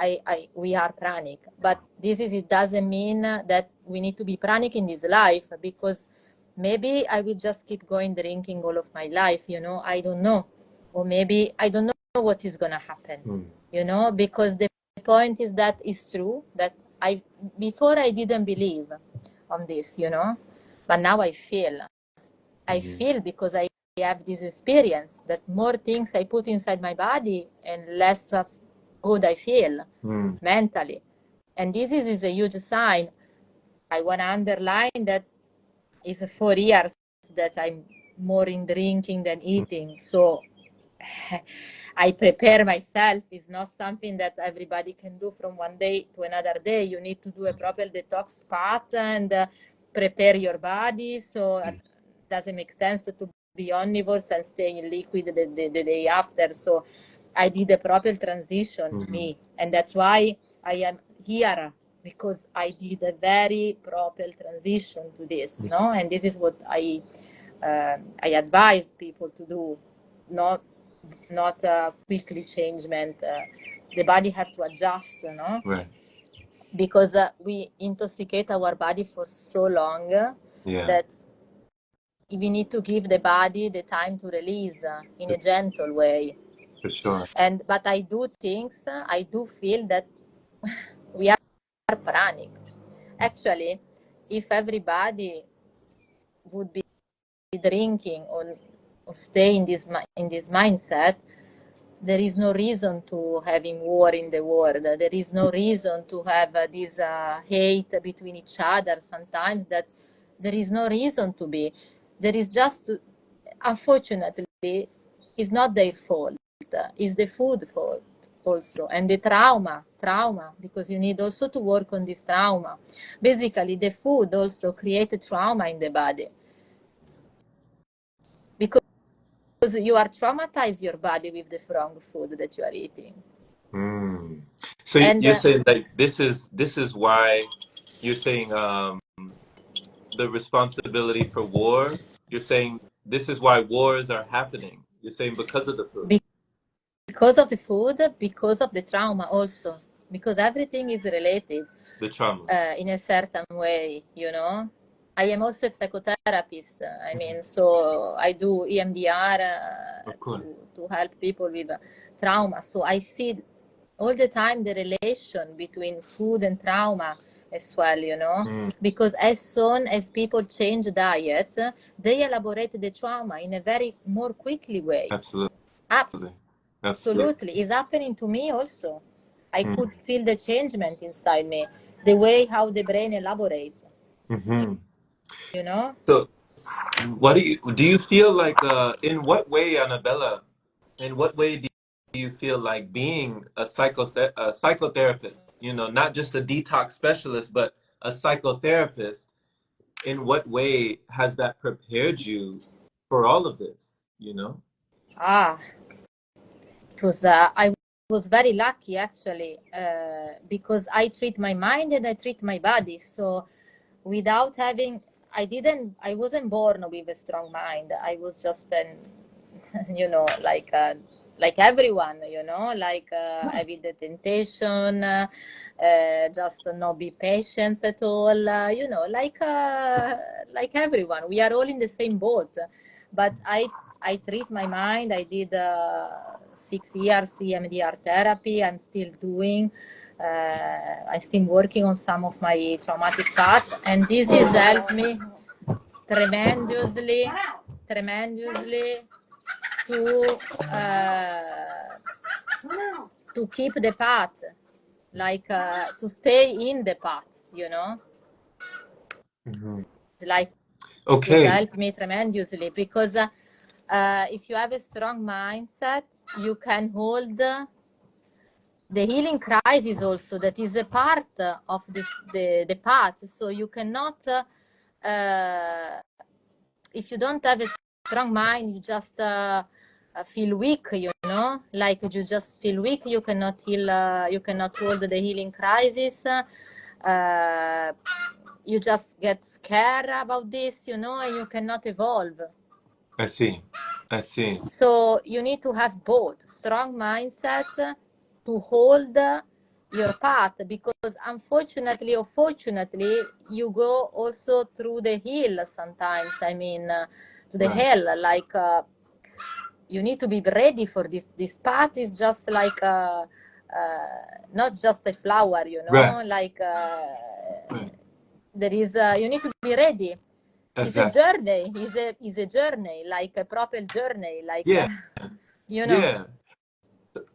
[SPEAKER 1] we are pranic, but it doesn't mean that we need to be pranic in this life, because maybe I will just keep going drinking all of my life, you know. I don't know. Or maybe I don't know what is gonna happen, you know, because the point is that it's true that before I didn't believe on this, you know, but now I feel because I have this experience that more things I put inside my body and less of good I feel mentally. And this is a huge sign. I want to underline that it's 4 years that I'm more in drinking than eating. So I prepare myself. It's not something that everybody can do from one day to another day. You need to do a proper detox path and prepare your body. So it doesn't make sense to be omnivores and stay in liquid the day after. So I did a proper transition, me, and that's why I am here, because I did a very proper transition to this, no? And this is what I advise people to do, not quickly changement. The body have to adjust, no?
[SPEAKER 2] Right.
[SPEAKER 1] Because we intoxicate our body for so long that we need to give the body the time to release in a gentle way.
[SPEAKER 2] For sure.
[SPEAKER 1] But I do things, I do feel that we are pranic. Actually, if everybody would be drinking or stay in this mindset, there is no reason to having war in the world. There is no reason to have this hate between each other sometimes, that there is no reason to be. There is just, unfortunately, it's not their fault. It's the food fault also, and the trauma, because you need also to work on this trauma. Basically, the food also creates trauma in the body, because you are traumatized your body with the wrong food that you are eating.
[SPEAKER 2] So you're saying like this is why you're saying the responsibility for war. You're saying this is why wars are happening. You're saying because of the food.
[SPEAKER 1] Because of the food, because of the trauma also, because everything is related.
[SPEAKER 2] The trauma.
[SPEAKER 1] In a certain way, you know. I am also a psychotherapist. I mean, so I do EMDR to help people with trauma. So I see all the time the relation between food and trauma as well, you know, because as soon as people change diet, they elaborate the trauma in a very more quickly way. Absolutely. It's happening to me also. I could feel the changement inside me, the way how the brain elaborates. You know?
[SPEAKER 2] So what do you feel like in what way, Annabella, in what way do you feel like being a psychotherapist, you know, not just a detox specialist, but a psychotherapist, in what way has that prepared you for all of this, you know?
[SPEAKER 1] It was I was very lucky actually, because I treat my mind and I treat my body. So without having, I wasn't born with a strong mind. I was just an, you know, like everyone, you know, like having the temptation, just not be patient at all, you know, like everyone. We are all in the same boat. But I treat my mind. I did 6 years EMDR therapy. I'm still doing. I'm still working on some of my traumatic path, and this has helped me tremendously to keep the path, like to stay in the path, you know. Like it helped me tremendously, because if you have a strong mindset, you can hold the healing crisis also. That is a part of the path. So you cannot, if you don't have a strong mind, you just feel weak, you know, like you just feel weak. You cannot heal, you cannot hold the healing crisis. You just get scared about this, you know, and you cannot evolve.
[SPEAKER 2] I see.
[SPEAKER 1] So you need to have both strong mindset to hold your path, because unfortunately or fortunately, you go also through the hill sometimes. I mean, to the hell, like you need to be ready for this. This path is just like not just a flower, you know, like there is, you need to be ready. It's a journey. It's a journey, like a proper journey, like you know.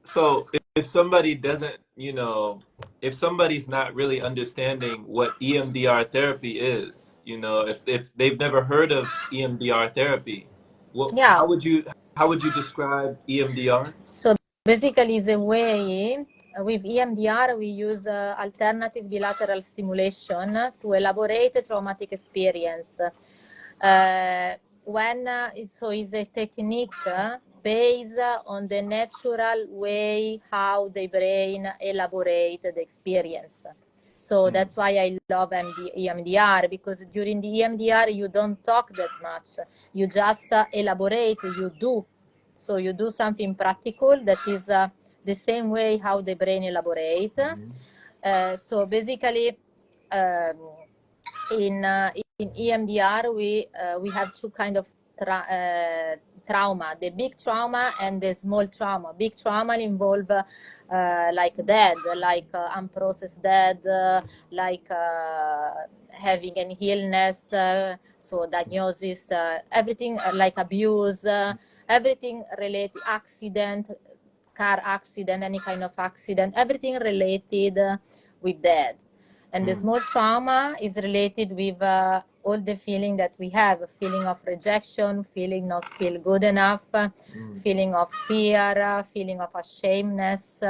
[SPEAKER 2] So if somebody doesn't, you know, if somebody's not really understanding what EMDR therapy is, you know, if they've never heard of EMDR therapy, well, how how would you describe EMDR?
[SPEAKER 1] So basically, the way with EMDR we use alternative bilateral stimulation to elaborate a traumatic experience. So it's a technique based on the natural way how the brain elaborate the experience. So that's why I love EMDR, because during the EMDR you don't talk that much. You just elaborate, you do. So you do something practical that is the same way how the brain elaborates. So basically, in EMDR we have two kind of trauma: the big trauma and the small trauma. Big trauma involve like death, like unprocessed death, like having an illness, so diagnosis, everything like abuse, everything related, accident, car accident, any kind of accident, everything related with death. And the small trauma is related with all the feeling that we have: a feeling of rejection, feeling not feel good enough, feeling of fear, feeling of ashamedness,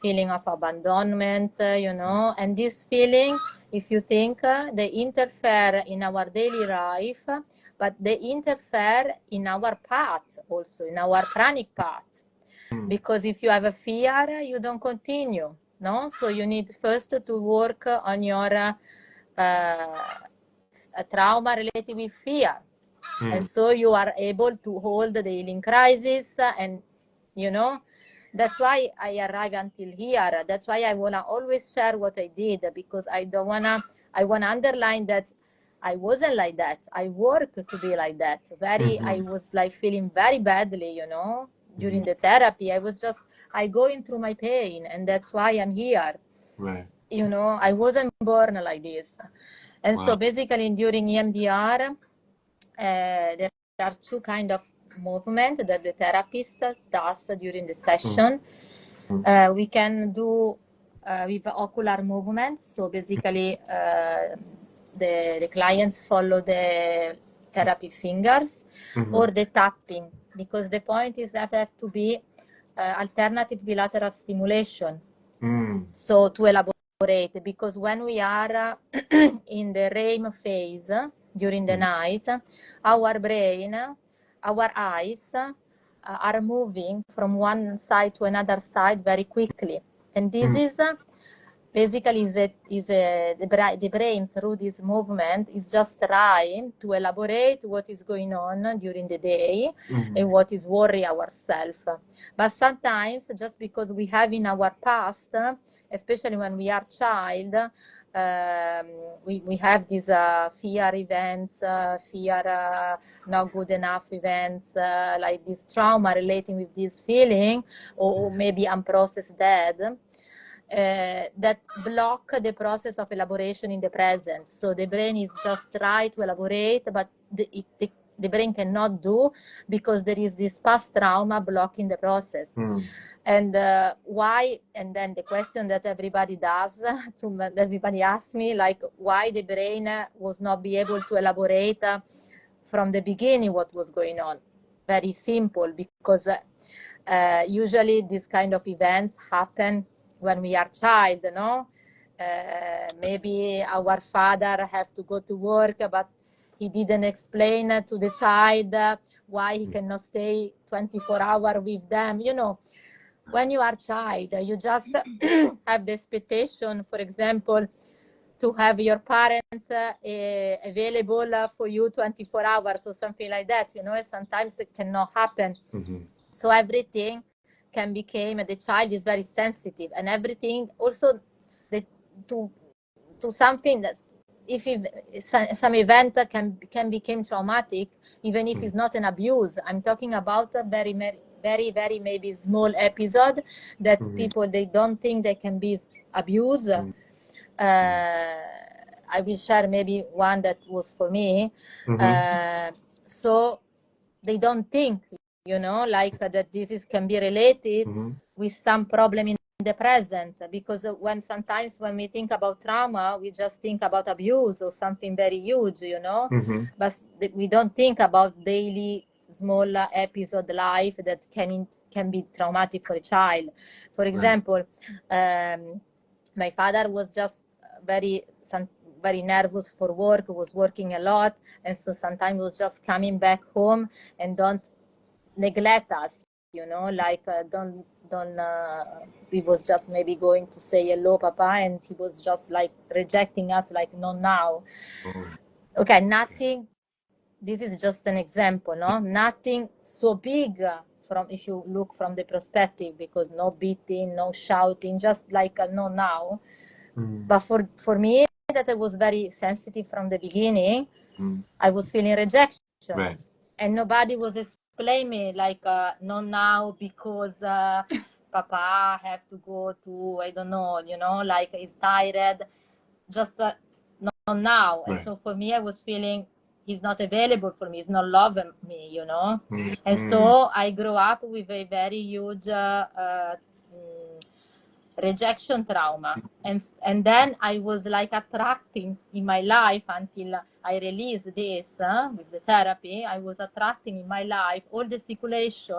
[SPEAKER 1] feeling of abandonment, you know. And this feeling, if you think, they interfere in our daily life, but they interfere in our path also, in our pranic path. Because if you have a fear, you don't continue, no? So you need first to work on your trauma related with fear. And so you are able to hold the healing crisis, and, you know, that's why I arrive until here. That's why I want to always share what I did, because I want to underline that I wasn't like that. I worked to be like that. I was like feeling very badly, you know, during the therapy. I going through my pain, and that's why I'm here.
[SPEAKER 2] Right.
[SPEAKER 1] You know, I wasn't born like this. And so basically during EMDR, there are two kind of movement that the therapist does during the session. We can do with ocular movement. So basically the clients follow the therapy fingers, or the tapping, because the point is that have to be alternative bilateral stimulation. So to elaborate, because when we are in the REM phase during the night, our brain, our eyes are moving from one side to another side very quickly. And this is basically the brain, through this movement, is just trying to elaborate what is going on during the day and what is worry ourselves. But sometimes, just because we have in our past, especially when we are child, we have these fear events, fear not good enough events, like this trauma relating with this feeling, or maybe unprocessed death, that block the process of elaboration in the present. So the brain is just trying to elaborate, but the brain cannot do, because there is this past trauma blocking the process. And why? And then the question that everybody does, everybody asks me, like, why the brain was not be able to elaborate from the beginning what was going on. Very simple, because usually these kind of events happen when we are child, no? Maybe our father have to go to work, but he didn't explain to the child why he cannot stay 24 hours with them. You know, when you are child, you just have the expectation, for example, to have your parents available for you 24 hours or something like that, you know. Sometimes it cannot happen. So everything can become, the child is very sensitive, and everything also to something that, if some event can become traumatic, even if it's not an abuse. I'm talking about a very maybe small episode that people, they don't think they can be abused. I will share maybe one that was for me. So they don't think, you know, like that this can be related with some problem in the present, because sometimes when we think about trauma, we just think about abuse or something very huge, you know. But we don't think about daily small episode life that can be traumatic for a child. For example, my father was just very nervous for work, was working a lot, and so sometimes was just coming back home and don't neglect us, you know, like don't he was just maybe going to say hello papa, and he was just like rejecting us, like not now. Okay, nothing, this is just an example, no, nothing so big from, if you look from the perspective, because no beating, no shouting, just like no now. But for me, that I was very sensitive from the beginning. I was feeling rejection,
[SPEAKER 2] Right.
[SPEAKER 1] and nobody was explaining me like not now because papa have to go to, I don't know, you know, like he's tired, just not now.
[SPEAKER 2] Right.
[SPEAKER 1] And so for me, I was feeling he's not available for me, he's not loving me, you know. And so I grew up with a very huge rejection trauma, and then I was like attracting in my life until I released this with the therapy. I was attracting in my life all the situation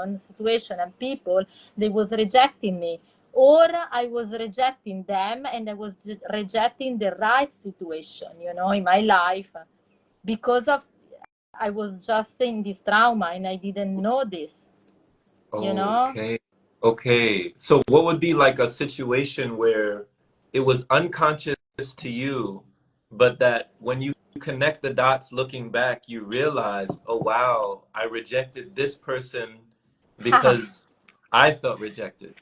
[SPEAKER 1] and people they was rejecting me, or I was rejecting them and I was rejecting the right situation, you know, in my life, because of I was just in this trauma and I didn't know this, you know.
[SPEAKER 2] Okay. Okay. So what would be like a situation where it was unconscious to you, but that when you connect the dots looking back, you realize, oh wow, I rejected this person because I felt rejected.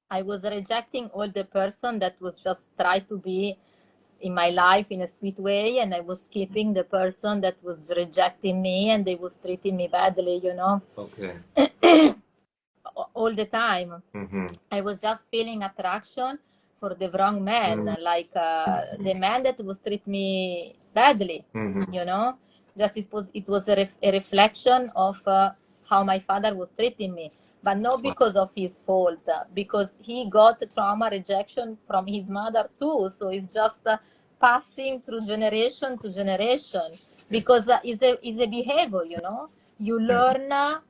[SPEAKER 1] I was rejecting all the person that was just try to be in my life in a sweet way, and I was keeping the person that was rejecting me and they was treating me badly, you know.
[SPEAKER 2] Okay.
[SPEAKER 1] All the time. I was just feeling attraction for the wrong man, like the man that was treat me badly, you know. Just it was a reflection of how my father was treating me, but not because of his fault, because he got trauma rejection from his mother too. So it's just passing through generation to generation, because it's a behavior, you know. You learn a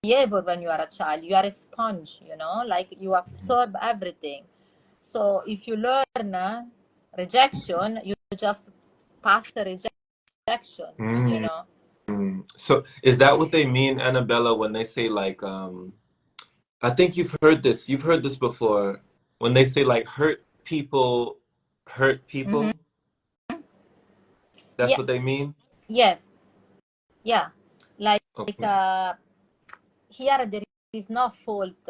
[SPEAKER 1] behavior when you are a child. You are a sponge, you know, like you absorb everything. So if you learn rejection, you just pass the rejection, you know.
[SPEAKER 2] So is that what they mean, Annabella, when they say like I think you've heard this before, when they say like hurt people? That's
[SPEAKER 1] Yeah,
[SPEAKER 2] what they mean?
[SPEAKER 1] yes, yeah. Like
[SPEAKER 2] Okay.
[SPEAKER 1] here there is no fault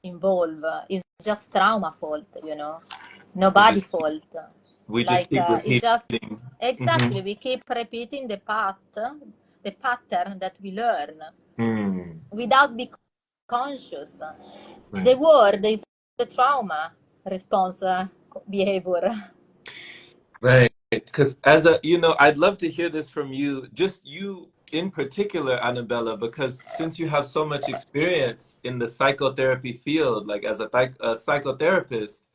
[SPEAKER 1] involved. It's just trauma fault, you know.
[SPEAKER 2] We
[SPEAKER 1] Nobody
[SPEAKER 2] just
[SPEAKER 1] fault.
[SPEAKER 2] we just
[SPEAKER 1] Like
[SPEAKER 2] keep
[SPEAKER 1] it's just
[SPEAKER 2] repeating.
[SPEAKER 1] exactly, we keep repeating the pattern that we learn without being conscious. The
[SPEAKER 2] Right.
[SPEAKER 1] word is the trauma response behavior.
[SPEAKER 2] Right. Because as a, I'd love to hear this from you, just you in particular, Annabella, because since you have so much experience in the psychotherapy field, like as a psychotherapist,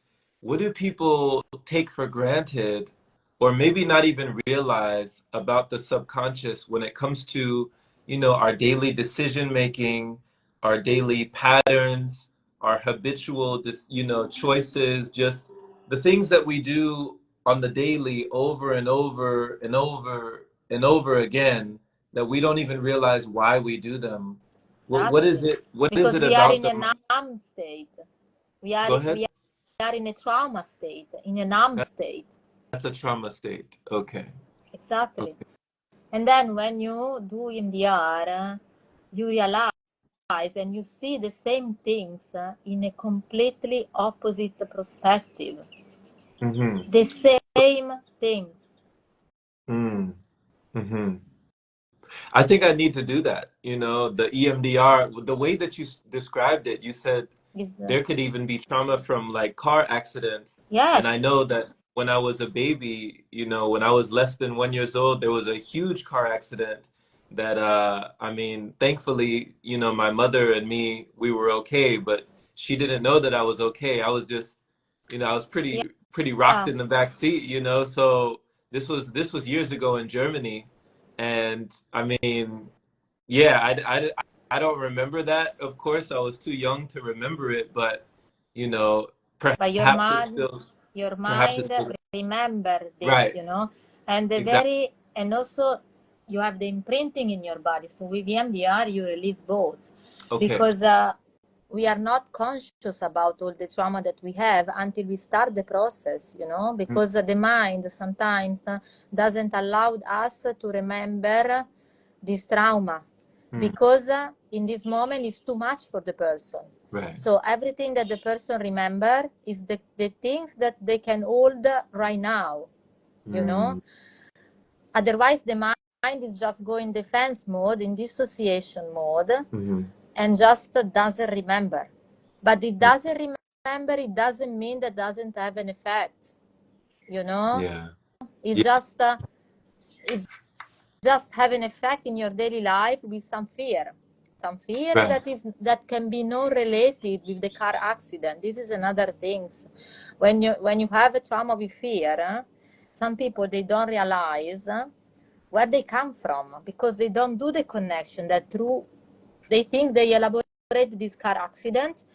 [SPEAKER 2] what do people take for granted or maybe not even realize about the subconscious when it comes to, our daily decision making, our daily patterns, our habitual, choices, just the things that we do on the daily over and over and over and over again that we don't even realize why we do them. What is
[SPEAKER 1] Exactly.
[SPEAKER 2] it? What is
[SPEAKER 1] Because
[SPEAKER 2] it
[SPEAKER 1] we are
[SPEAKER 2] about
[SPEAKER 1] in a
[SPEAKER 2] them?
[SPEAKER 1] numb state.
[SPEAKER 2] Go ahead.
[SPEAKER 1] We are in a trauma state, in a numb
[SPEAKER 2] That-
[SPEAKER 1] state.
[SPEAKER 2] That's a trauma state. Okay.
[SPEAKER 1] Exactly.
[SPEAKER 2] Okay.
[SPEAKER 1] And then when you do EMDR, you realize and you see the same things in a completely opposite perspective.
[SPEAKER 2] Mm-hmm.
[SPEAKER 1] The same things.
[SPEAKER 2] Mm-hmm. I think I need to do that. The EMDR, the way that you described it, you said
[SPEAKER 1] Is
[SPEAKER 2] there could even be trauma from like car accidents. And I
[SPEAKER 1] yes,
[SPEAKER 2] know that when I was a baby, when I was less than 1 years old, there was a huge car accident that, I mean, thankfully, my mother and me, we were okay, but she didn't know that I was okay. I was just, I was
[SPEAKER 1] yeah,
[SPEAKER 2] pretty rocked in the back seat, so this was years ago in Germany. And I mean, yeah, I don't remember that. Of course, I was too young to remember it, but you know,
[SPEAKER 1] But
[SPEAKER 2] perhaps it's still,
[SPEAKER 1] your
[SPEAKER 2] perhaps it's
[SPEAKER 1] mind
[SPEAKER 2] still
[SPEAKER 1] remember this,
[SPEAKER 2] right.
[SPEAKER 1] and
[SPEAKER 2] Exactly.
[SPEAKER 1] and also you have the imprinting in your body. So with EMDR, you release both,
[SPEAKER 2] Okay.
[SPEAKER 1] because we are not conscious about all the trauma that we have until we start the process,
[SPEAKER 2] Mm,
[SPEAKER 1] because the mind sometimes doesn't allow us to remember this trauma,
[SPEAKER 2] mm,
[SPEAKER 1] because in this moment it's too much for the person.
[SPEAKER 2] right.
[SPEAKER 1] So everything that the person remember is the things that they can hold right now, you know.
[SPEAKER 2] Mm,
[SPEAKER 1] Otherwise, the mind is just going defense mode, in dissociation mode,
[SPEAKER 2] mhm,
[SPEAKER 1] and just doesn't remember. But it doesn't remember, it doesn't mean that doesn't have an effect, you know.
[SPEAKER 2] yeah.
[SPEAKER 1] It's
[SPEAKER 2] Yeah.
[SPEAKER 1] just it's just have an effect in your daily life with some fear
[SPEAKER 2] Right.
[SPEAKER 1] that can be not related with the car accident. This is another thing. When you have a trauma with fear, some people, they don't realize where they come from, because they don't do the connection that through, they think they elaborate this car accident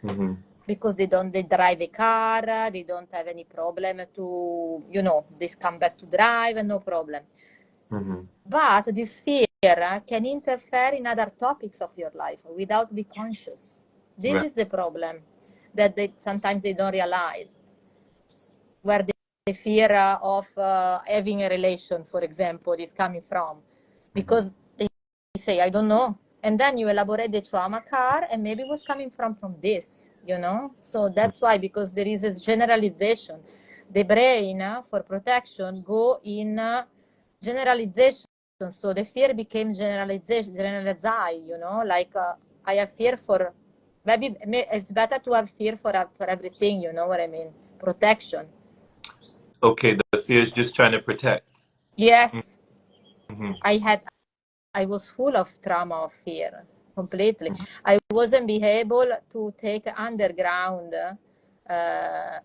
[SPEAKER 2] Hmm.
[SPEAKER 1] because they drive a car, they don't have any problem to, they come back to drive, no problem.
[SPEAKER 2] Hmm.
[SPEAKER 1] But this fear can interfere in other topics of your life without being conscious. This
[SPEAKER 2] Right.
[SPEAKER 1] is the problem that sometimes they don't realize, where the fear of having a relation, for example, is coming from.
[SPEAKER 2] Hmm.
[SPEAKER 1] Because they say, I don't know. And then you elaborate the trauma car, and maybe it was coming from this. So that's why, because there is a generalization. The brain, for protection, go in generalization. So the fear became generalized, like I have fear for, maybe it's better to have fear for everything, you know what I mean? Protection.
[SPEAKER 2] Okay, the fear is just trying to protect.
[SPEAKER 1] Yes,
[SPEAKER 2] Hmm.
[SPEAKER 1] I was full of trauma of fear, completely. I wasn't be able to take underground uh,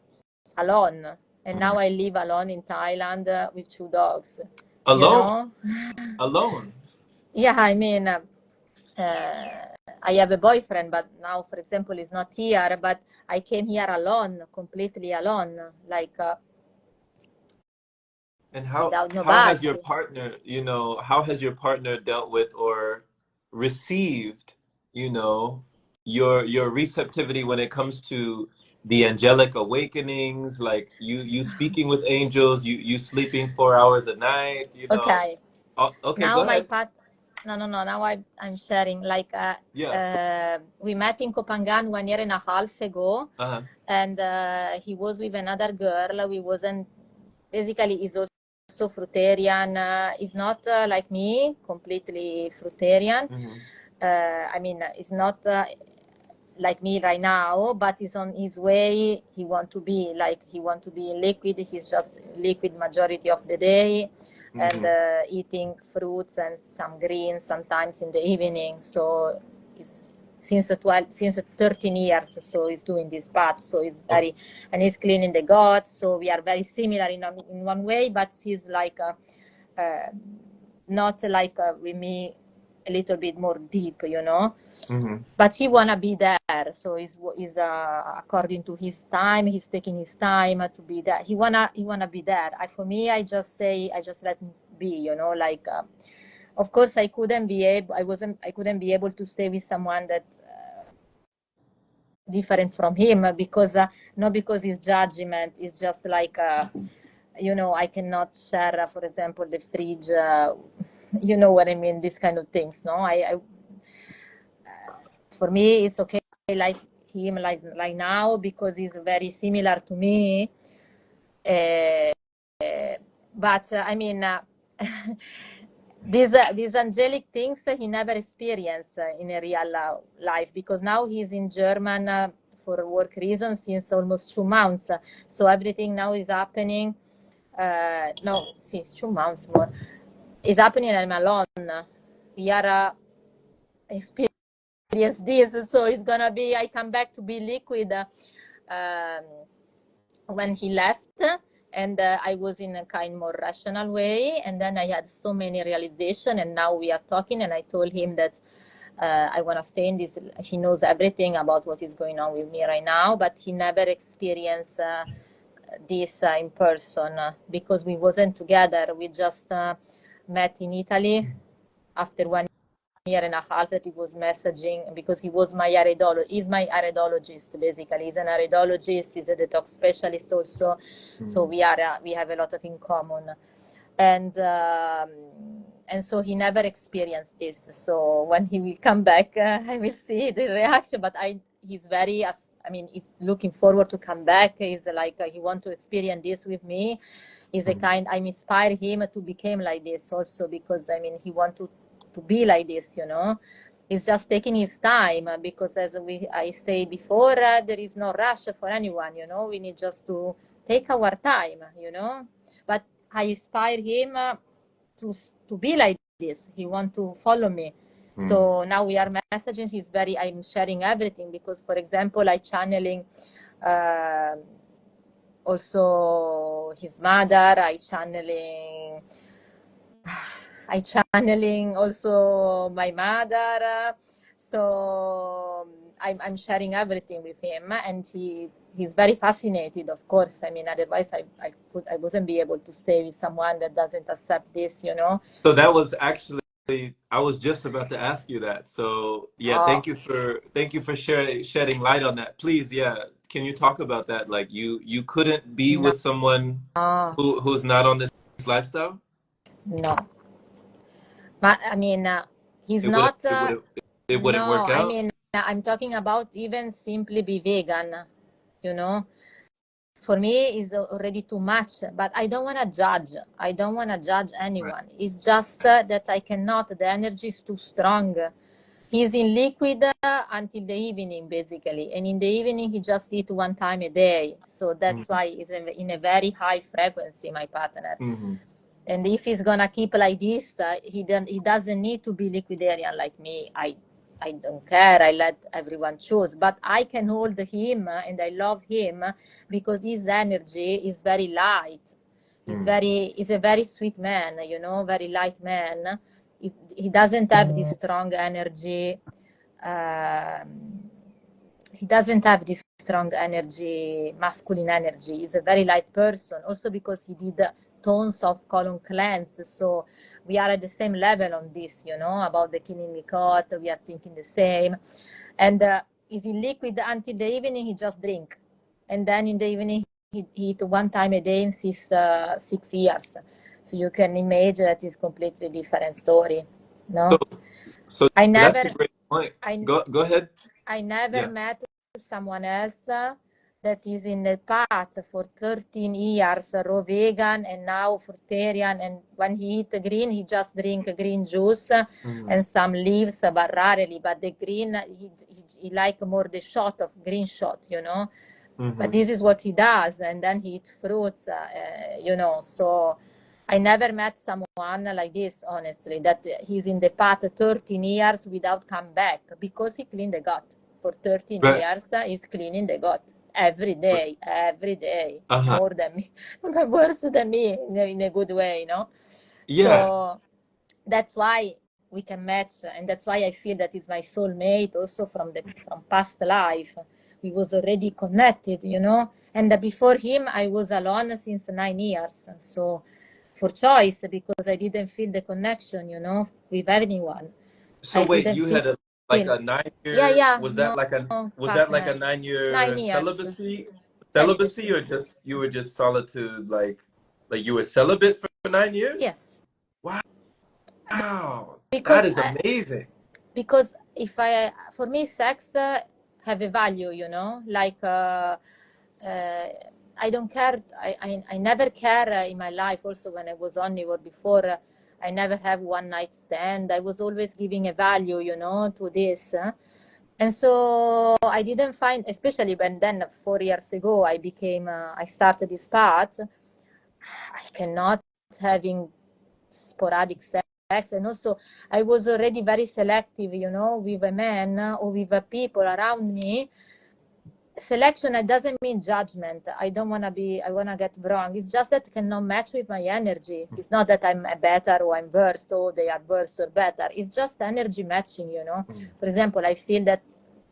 [SPEAKER 1] alone. And now I live alone in Thailand with two dogs, you
[SPEAKER 2] Alone.
[SPEAKER 1] know?
[SPEAKER 2] Alone.
[SPEAKER 1] Yeah, I mean, I have a boyfriend, but now, for example, he's not here. But I came here alone, completely alone, like
[SPEAKER 2] And
[SPEAKER 1] without
[SPEAKER 2] how has your
[SPEAKER 1] nobody.
[SPEAKER 2] partner, how has your partner dealt with or received, your receptivity when it comes to the angelic awakenings, like you speaking with angels, you sleeping 4 hours a night.
[SPEAKER 1] Okay,
[SPEAKER 2] Oh, okay, go
[SPEAKER 1] now my
[SPEAKER 2] ahead.
[SPEAKER 1] part. No, no, no. Now I'm sharing. Like
[SPEAKER 2] Yeah.
[SPEAKER 1] we met in Copangan 1 year and a half ago,
[SPEAKER 2] Uh-huh.
[SPEAKER 1] and he was with another girl. We wasn't. Basically, he's also fruitarian. He's not like me, completely fruitarian.
[SPEAKER 2] Hmm.
[SPEAKER 1] I mean, he's not like me right now, but he's on his way. He want to be liquid. He's just liquid majority of the day, and
[SPEAKER 2] Hmm.
[SPEAKER 1] eating fruits and some greens sometimes in the evening. So he's since 13 years, so he's doing this path. So he's
[SPEAKER 2] Okay.
[SPEAKER 1] very, and he's cleaning the gut. So we are very similar in one way, but he's like not like with me, a little bit more deep.
[SPEAKER 2] Hmm.
[SPEAKER 1] But he wanna be there, so he's according to his time, he's taking his time to be there. He wanna be there. For me, I just say, I just let him be, like of course I couldn't be able to stay with someone that different from him, because not because his judgment is just like I cannot share, for example, the fridge, you know what I mean, this kind of things. No, I for me it's okay, like him, like now, because he's very similar to me. uh, but I mean, these angelic things he never experienced in a real life, because now he's in German for work reasons since almost 2 months. So everything now is happening. No, see, 2 months more is happening. I'm alone. We are experiencing this, so it's gonna be, I come back to be liquid when he left, and I was in a kind more rational way, and then I had so many realization, and now we are talking, and I told him that I want to stay in this. He knows everything about what is going on with me right now, but he never experienced this in person because we wasn't together. We just met in Italy after 1 year and a half that he was messaging, because he was my iridologist. He's my iridologist, basically. He's an iridologist. He's a detox specialist also. So we have a lot of in common. And so he never experienced this. So when he will come back, I will see the reaction. But he's very, he's looking forward to come back. He's like, he want to experience this with me. He's a kind, I inspire him to become like this also, because he want to be like this, He's just taking his time, because as I say before, there is no rush for anyone, We need just to take our time, But I inspire him to be like this. He want to follow me. So now we are messaging. I'm sharing everything, because, for example, I channeling also his mother. I channeling also my mother. So I'm sharing everything with him, and he's very fascinated, of course. Otherwise I wouldn't be able to stay with someone that doesn't accept this,
[SPEAKER 2] So that was actually, I was just about to ask you that. So yeah, thank you for shedding light on that. Please, yeah, can you talk about that? Like you couldn't be
[SPEAKER 1] No,
[SPEAKER 2] with someone who's not on this lifestyle?
[SPEAKER 1] no. But he's
[SPEAKER 2] It wouldn't
[SPEAKER 1] not.
[SPEAKER 2] it wouldn't it wouldn't
[SPEAKER 1] No,
[SPEAKER 2] work out?
[SPEAKER 1] I'm talking about even simply be vegan, For me, is already too much, but I don't want to judge. I don't want to judge
[SPEAKER 2] Right.
[SPEAKER 1] anyone. It's just that I cannot. The energy is too strong. He's in liquid until the evening, basically. And in the evening, he just eat 1 time a day. So that's why he's in a very high frequency, my partner.
[SPEAKER 2] Mm-hmm.
[SPEAKER 1] And if he's gonna keep like this, he doesn't need to be liquidarian like me. I don't care. I let everyone choose, but I can hold him, and I love him because his energy is very light. He's a very sweet man, very light man. He doesn't have this strong energy. He doesn't have this strong energy, masculine energy. He's a very light person, also because he did tons of colon cleanse. So we are at the same level on this, about the killing the cut. We are thinking the same. And he's in liquid until the evening, he just drink. And then in the evening, he eat 1 time a day since 6 years. So you can imagine that it's completely different story. No,
[SPEAKER 2] So
[SPEAKER 1] I
[SPEAKER 2] that's
[SPEAKER 1] never,
[SPEAKER 2] a great point.
[SPEAKER 1] I,
[SPEAKER 2] Go ahead.
[SPEAKER 1] I never
[SPEAKER 2] Yeah.
[SPEAKER 1] met someone else that is in the path for 13 years, raw vegan, and now fruitarian. And when he eat green, he just drink green juice and some leaves, but rarely. But the green, he like more the shot of green shot, But this is what he does, and then he eats fruits, So I never met someone like this, honestly, that he's in the path 13 years without come back, because he cleaned the gut. For 13
[SPEAKER 2] Right.
[SPEAKER 1] years, he's cleaning the gut every day,
[SPEAKER 2] Uh-huh.
[SPEAKER 1] more than me, worse than me in a good way,
[SPEAKER 2] Yeah.
[SPEAKER 1] So that's why we can match, and that's why I feel that is my soulmate also from past life. We was already connected, and before him I was alone since 9 years, so for choice, because I didn't feel the connection, with anyone.
[SPEAKER 2] So
[SPEAKER 1] I
[SPEAKER 2] wait,
[SPEAKER 1] didn't
[SPEAKER 2] you had
[SPEAKER 1] feel.
[SPEAKER 2] like a 9 year,
[SPEAKER 1] Yeah,
[SPEAKER 2] was that
[SPEAKER 1] no
[SPEAKER 2] like a
[SPEAKER 1] partner.
[SPEAKER 2] 9 year
[SPEAKER 1] 9 years
[SPEAKER 2] celibacy,
[SPEAKER 1] celibacy.
[SPEAKER 2] or just you were just solitude, like you were celibate for 9 years?
[SPEAKER 1] Yes,
[SPEAKER 2] Wow, that
[SPEAKER 1] because
[SPEAKER 2] is amazing.
[SPEAKER 1] if for me, sex have a value, like uh, I don't care. I never care in my life. Also, when I was omnivore before, I never have one night stand. I was always giving a value, to this. And so I didn't find, especially when then 4 years ago I started this path. I cannot having sporadic sex. And also I was already very selective, with a man or with people around me, selection, it doesn't mean judgment. I don't want to be, I want to get wrong. It's just that it cannot match with my energy. It's not that I'm better or I'm worse or they are worse or better. It's just energy matching, you know. For example, I feel that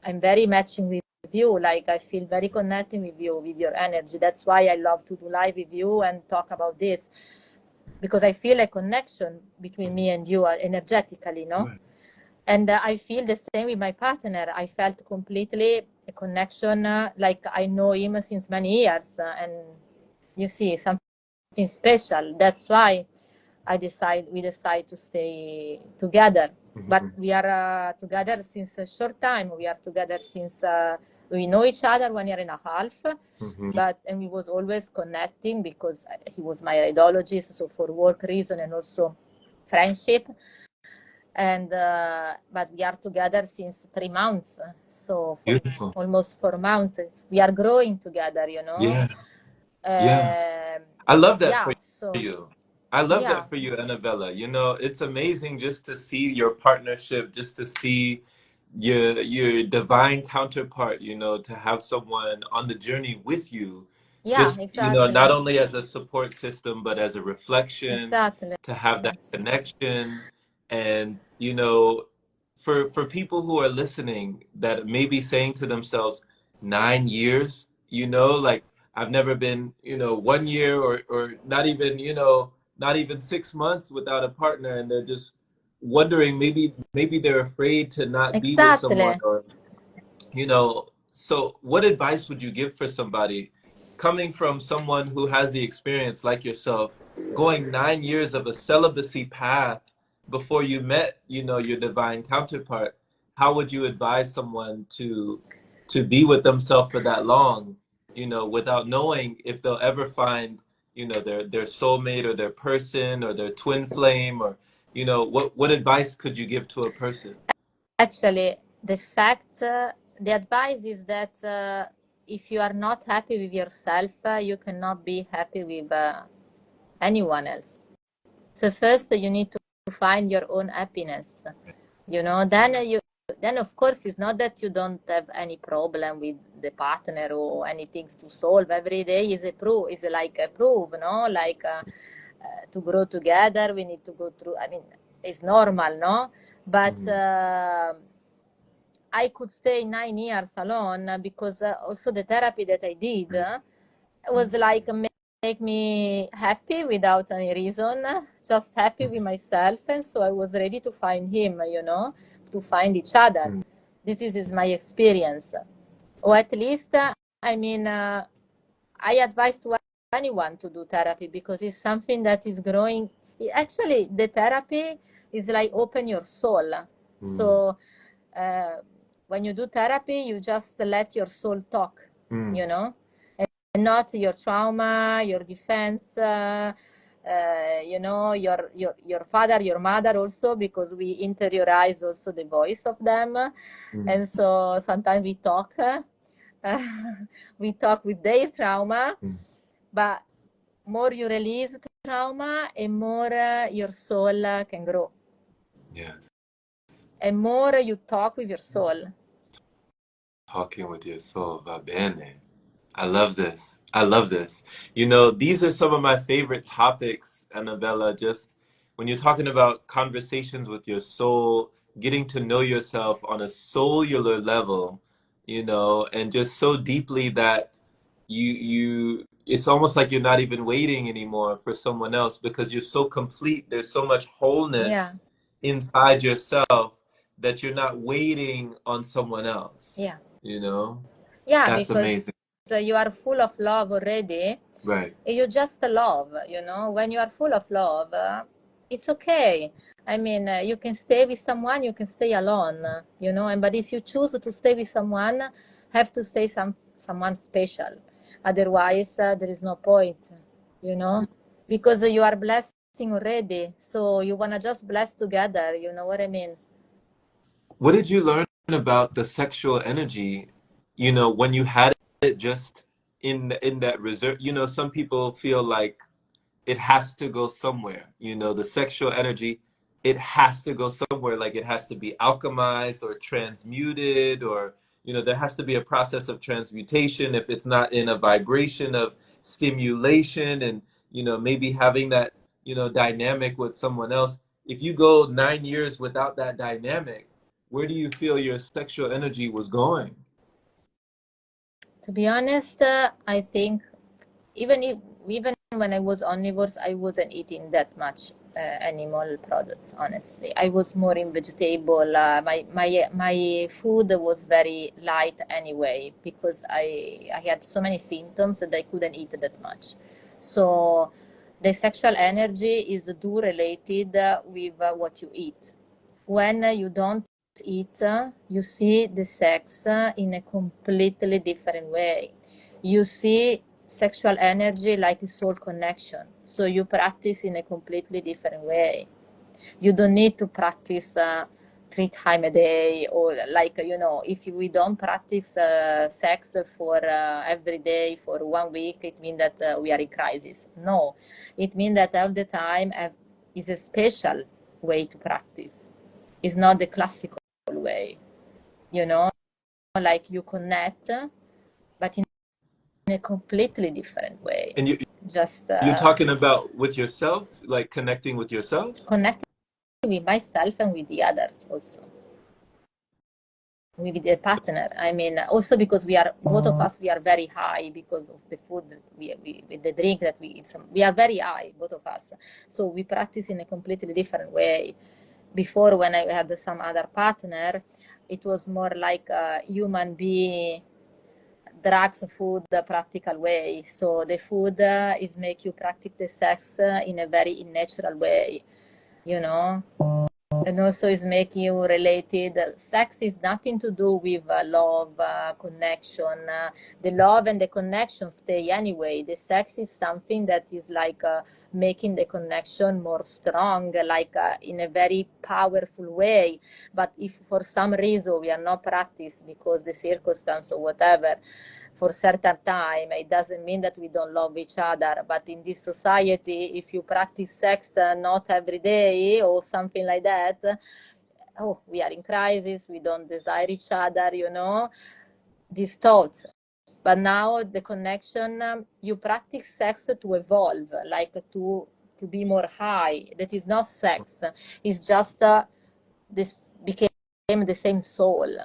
[SPEAKER 1] I'm very matching with you. Like I feel very connecting with you, with your energy. That's why I love to do live with you and talk about this, because I feel a connection between me and you energetically, no? Right. And I feel the same with my partner. I felt completely a connection, like I know him since many years, and you see something special. That's why we decide to stay together. But we are together since a short time. We are together since we know each other 1 year and a half. And we was always connecting because he was my ideologist, so for work reason and also friendship. And but we are together since 3 months, so for almost 4 months we are growing together, you know.
[SPEAKER 2] I love that for
[SPEAKER 1] so
[SPEAKER 2] you. I love that for you, Annabella. You know, it's amazing just to see your partnership, just to see your divine counterpart, you know, to have someone on the journey with you. Just,
[SPEAKER 1] exactly.
[SPEAKER 2] you know, not only as a support system, but as a reflection,
[SPEAKER 1] Exactly.
[SPEAKER 2] to have that connection. And, you know, for people who are listening that may be saying to themselves, 9 years, you know, like I've never been, you know, 1 year or not even, you know, not even 6 months without a partner, and they're just wondering, maybe they're afraid to not be with someone,
[SPEAKER 1] Exactly.
[SPEAKER 2] or, you know. So what advice would you give for somebody coming from someone who has the experience like yourself, going 9 years of a celibacy path before you met, you know, your divine counterpart? How would you advise someone to be with themselves for that long, you know, without knowing if they'll ever find, you know, their soulmate or their person or their twin flame, or, you know, what advice could you give to a person?
[SPEAKER 1] Actually, the advice is that if you are not happy with yourself, you cannot be happy with anyone else. So first you need to find your own happiness, you know. Then of course it's not that you don't have any problem with the partner or anything to solve. Every day is a proof, is like a proof, no? Like to grow together, we need to go through. I mean, it's normal, no? But I could stay 9 years alone because also the therapy that I did was like make me happy without any reason, just happy with myself. And so I was ready to find him, you know, to find each other. This is my experience. Or at least, I mean, I advise to anyone to do therapy because it's something that is growing. Actually, the therapy is like open your soul. So uh, when you do therapy, you just let your soul talk, you know, and not your trauma, your defense, you know, your father, your mother also, because we interiorize also the voice of them. And so sometimes we talk, we talk with their trauma, but more you release trauma and more your soul can grow.
[SPEAKER 2] Yes.
[SPEAKER 1] And more you talk with your soul.
[SPEAKER 2] Talking with your soul, va bene. I love this. I love this. You know, these are some of my favorite topics, Annabella. Just when you're talking about conversations with your soul, getting to know yourself on a cellular level, you know, and just so deeply that it's almost like you're not even waiting anymore for someone else because you're so complete. There's so much wholeness inside yourself that you're not waiting on someone else.
[SPEAKER 1] Yeah.
[SPEAKER 2] You know?
[SPEAKER 1] Yeah,
[SPEAKER 2] That's
[SPEAKER 1] because
[SPEAKER 2] amazing.
[SPEAKER 1] you are full of love already.
[SPEAKER 2] Right.
[SPEAKER 1] You just love, you know. When you are full of love, it's okay. I mean, you can stay with someone, you can stay alone, you know. And but if you choose to stay with someone, have to stay someone special. Otherwise, there is no point, you know, because you are blessing already. So you wanna just bless together. You know what I mean?
[SPEAKER 2] What did you learn about the sexual energy, you know, when you had it just in that reserve? You know, some people feel like it has to go somewhere. You know, the sexual energy, it has to go somewhere, like it has to be alchemized or transmuted, or, you know, there has to be a process of transmutation if it's not in a vibration of stimulation and, you know, maybe having that, you know, dynamic with someone else. If you go 9 years without that dynamic, where do you feel your sexual energy was going?
[SPEAKER 1] To be honest, I think even when I was omnivores, I wasn't eating that much animal products. Honestly, I was more in vegetable. My food was very light anyway because I had so many symptoms that I couldn't eat that much. So the sexual energy is do related with what you eat. When you don't eat, you see the sex in a completely different way. You see sexual energy like a soul connection. So you practice in a completely different way. You don't need to practice 3 times a day, or like, you know, if we don't practice sex for every day for 1 week, it means that we are in crisis. No, it means that all the time is a special way to practice. It's not the classical way, you know, like you connect, but in a completely different way.
[SPEAKER 2] And
[SPEAKER 1] Just
[SPEAKER 2] you're talking about with yourself, like connecting with yourself?
[SPEAKER 1] connecting with myself and with the others also. With the partner. I mean, also because we are, both of us, we are very high because of the food that we with the drink that we eat. So we are very high, both of us. So we practice in a completely different way. Before, when I had some other partner, it was more like a human being, drugs, food, practical way. So the food is make you practice the sex in a very natural way, you know. And also is making you related. Sex is nothing to do with love, connection. The love and the connection stay anyway. The sex is something that is like making the connection more strong, like in a very powerful way. But if for some reason we are not practice because the circumstance or whatever, for certain time, it doesn't mean that we don't love each other. But in this society, if you practice sex not every day or something like that, oh, we are in crisis, we don't desire each other, you know, these thoughts. But now the connection, you practice sex to evolve, like to be more high. That is not sex, it's just this became the same soul.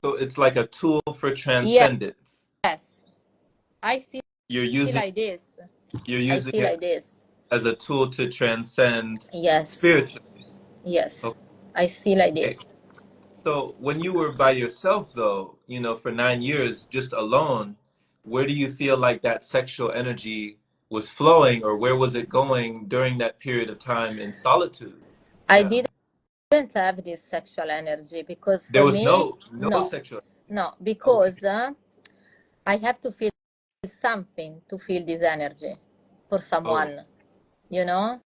[SPEAKER 2] So it's like a tool for transcendence.
[SPEAKER 1] Yes, I see
[SPEAKER 2] You're using
[SPEAKER 1] like this.
[SPEAKER 2] you're
[SPEAKER 1] I
[SPEAKER 2] using
[SPEAKER 1] see
[SPEAKER 2] it
[SPEAKER 1] like this.
[SPEAKER 2] as a tool to transcend
[SPEAKER 1] Yes,
[SPEAKER 2] spiritually.
[SPEAKER 1] yes,
[SPEAKER 2] Okay.
[SPEAKER 1] I see like this.
[SPEAKER 2] So when you were by yourself though, you know, for 9 years just alone, where do you feel like that sexual energy was flowing, or where was it going during that period of time in solitude?
[SPEAKER 1] I
[SPEAKER 2] Yeah.
[SPEAKER 1] didn't have this sexual energy because
[SPEAKER 2] There
[SPEAKER 1] for
[SPEAKER 2] was
[SPEAKER 1] me,
[SPEAKER 2] no
[SPEAKER 1] no,
[SPEAKER 2] sexual.
[SPEAKER 1] no,
[SPEAKER 2] Okay.
[SPEAKER 1] because I have to feel something to feel this energy for
[SPEAKER 2] Oh,
[SPEAKER 1] someone, you know?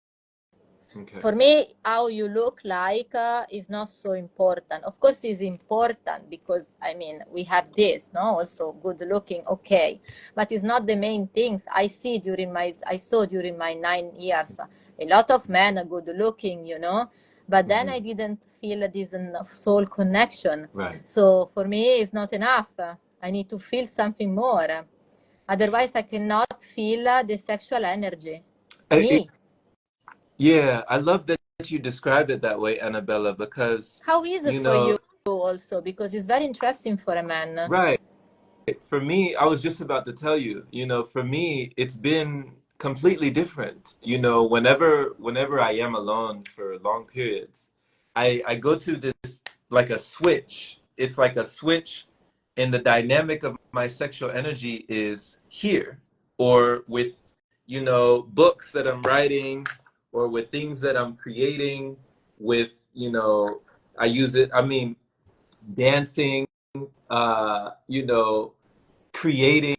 [SPEAKER 2] okay.
[SPEAKER 1] For me, how you look like is not so important. Of course, it's important because I mean we have this, no, also good looking, okay, but it's not the main things. I saw during my 9 years a lot of men are good looking, you know, but then I
[SPEAKER 2] Hmm.
[SPEAKER 1] didn't feel this enough soul connection.
[SPEAKER 2] Right.
[SPEAKER 1] So for me, it's not enough. I need to feel something more. Otherwise, I cannot feel the sexual energy.
[SPEAKER 2] I,
[SPEAKER 1] Me.
[SPEAKER 2] yeah, I love that you described it that way, Annabella, because,
[SPEAKER 1] How is it
[SPEAKER 2] you
[SPEAKER 1] for you
[SPEAKER 2] know,
[SPEAKER 1] also? Because it's very interesting for a man.
[SPEAKER 2] right. For me, I was just about to tell you, you know, for me, it's been completely different. You know, whenever I am alone for long periods, I go to this like a switch. It's like a switch, and the dynamic of my sexual energy is here, or with, you know, books that I'm writing, or with things that I'm creating, with, you know, I use it, I mean, dancing, you know, creating,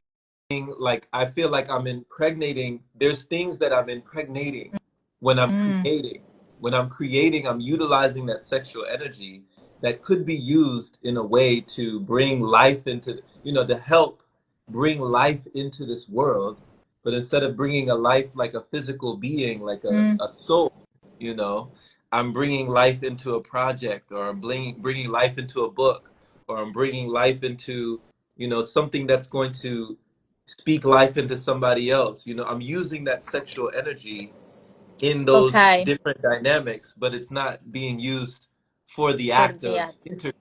[SPEAKER 2] like I feel like I'm impregnating. There's things that I'm impregnating when I'm
[SPEAKER 1] Mm,
[SPEAKER 2] creating. When I'm creating, I'm utilizing that sexual energy that could be used in a way to bring life into, you know, to help bring life into this world. But instead of bringing a life like a physical being, like
[SPEAKER 1] mm,
[SPEAKER 2] a soul, you know, I'm bringing life into a project, or I'm bringing life into a book, or I'm bringing life into, you know, something that's going to speak life into somebody else. You know, I'm using that sexual energy in those
[SPEAKER 1] Okay,
[SPEAKER 2] different dynamics, but it's not being used for the
[SPEAKER 1] for
[SPEAKER 2] act
[SPEAKER 1] the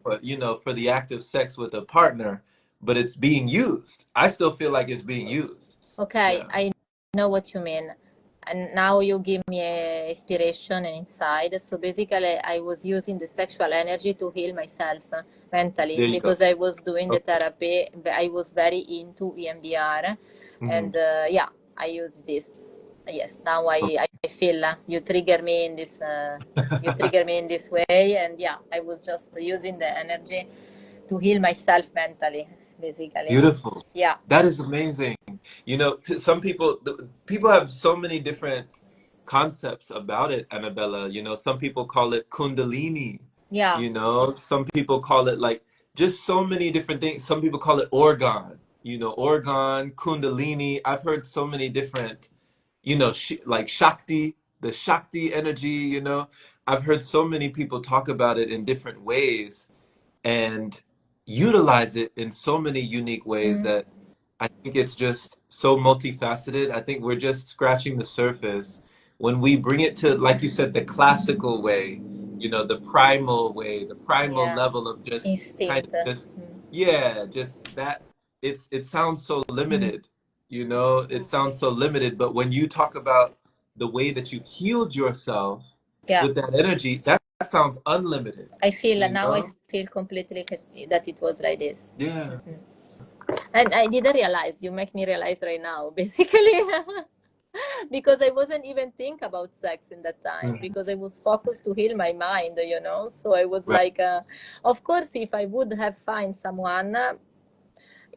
[SPEAKER 2] of you know, for the act of sex with a partner, but it's being used. I still feel like it's being used.
[SPEAKER 1] Okay,
[SPEAKER 2] Yeah.
[SPEAKER 1] I know what you mean. And now you give me a inspiration and insight. So basically, I was using the sexual energy to heal myself mentally
[SPEAKER 2] There you go.
[SPEAKER 1] because I was doing the
[SPEAKER 2] Okay.
[SPEAKER 1] therapy. I was very into EMDR.
[SPEAKER 2] Hmm.
[SPEAKER 1] And yeah, I use this. Yes, now I feel you trigger me in this. You trigger me in this way. And yeah, I was just using the energy to heal myself mentally, basically.
[SPEAKER 2] Beautiful.
[SPEAKER 1] Yeah,
[SPEAKER 2] That is amazing. You know, some people, people have so many different concepts about it, Annabella. You know, some people call it Kundalini.
[SPEAKER 1] yeah.
[SPEAKER 2] You know, some people call it like just so many different things. Some people call it organ. You know, organ, Kundalini. I've heard so many different, you know, sh like Shakti, the Shakti energy. You know, I've heard so many people talk about it in different ways and utilize it in so many unique ways
[SPEAKER 1] Mm.
[SPEAKER 2] that I think it's just so multifaceted. I think we're just scratching the surface when we bring it to, like you said, the classical way, you know, the primal way, the primal
[SPEAKER 1] Yeah,
[SPEAKER 2] level of just kind of
[SPEAKER 1] instinct.
[SPEAKER 2] just, yeah, just that it sounds so
[SPEAKER 1] Mm.
[SPEAKER 2] limited, you know, it sounds so limited. But when you talk about the way that you healed yourself
[SPEAKER 1] Yeah,
[SPEAKER 2] with that energy, that sounds unlimited,
[SPEAKER 1] I feel
[SPEAKER 2] you
[SPEAKER 1] now I
[SPEAKER 2] know?
[SPEAKER 1] feel completely that it was like this.
[SPEAKER 2] Yeah.
[SPEAKER 1] Mhm. And I didn't realize. You make me realize right now, basically, because I wasn't even think about sex in that time
[SPEAKER 2] Mm.
[SPEAKER 1] because I was focused to heal my mind, you know. So I was
[SPEAKER 2] Right.
[SPEAKER 1] like, of course, if I would have find someone.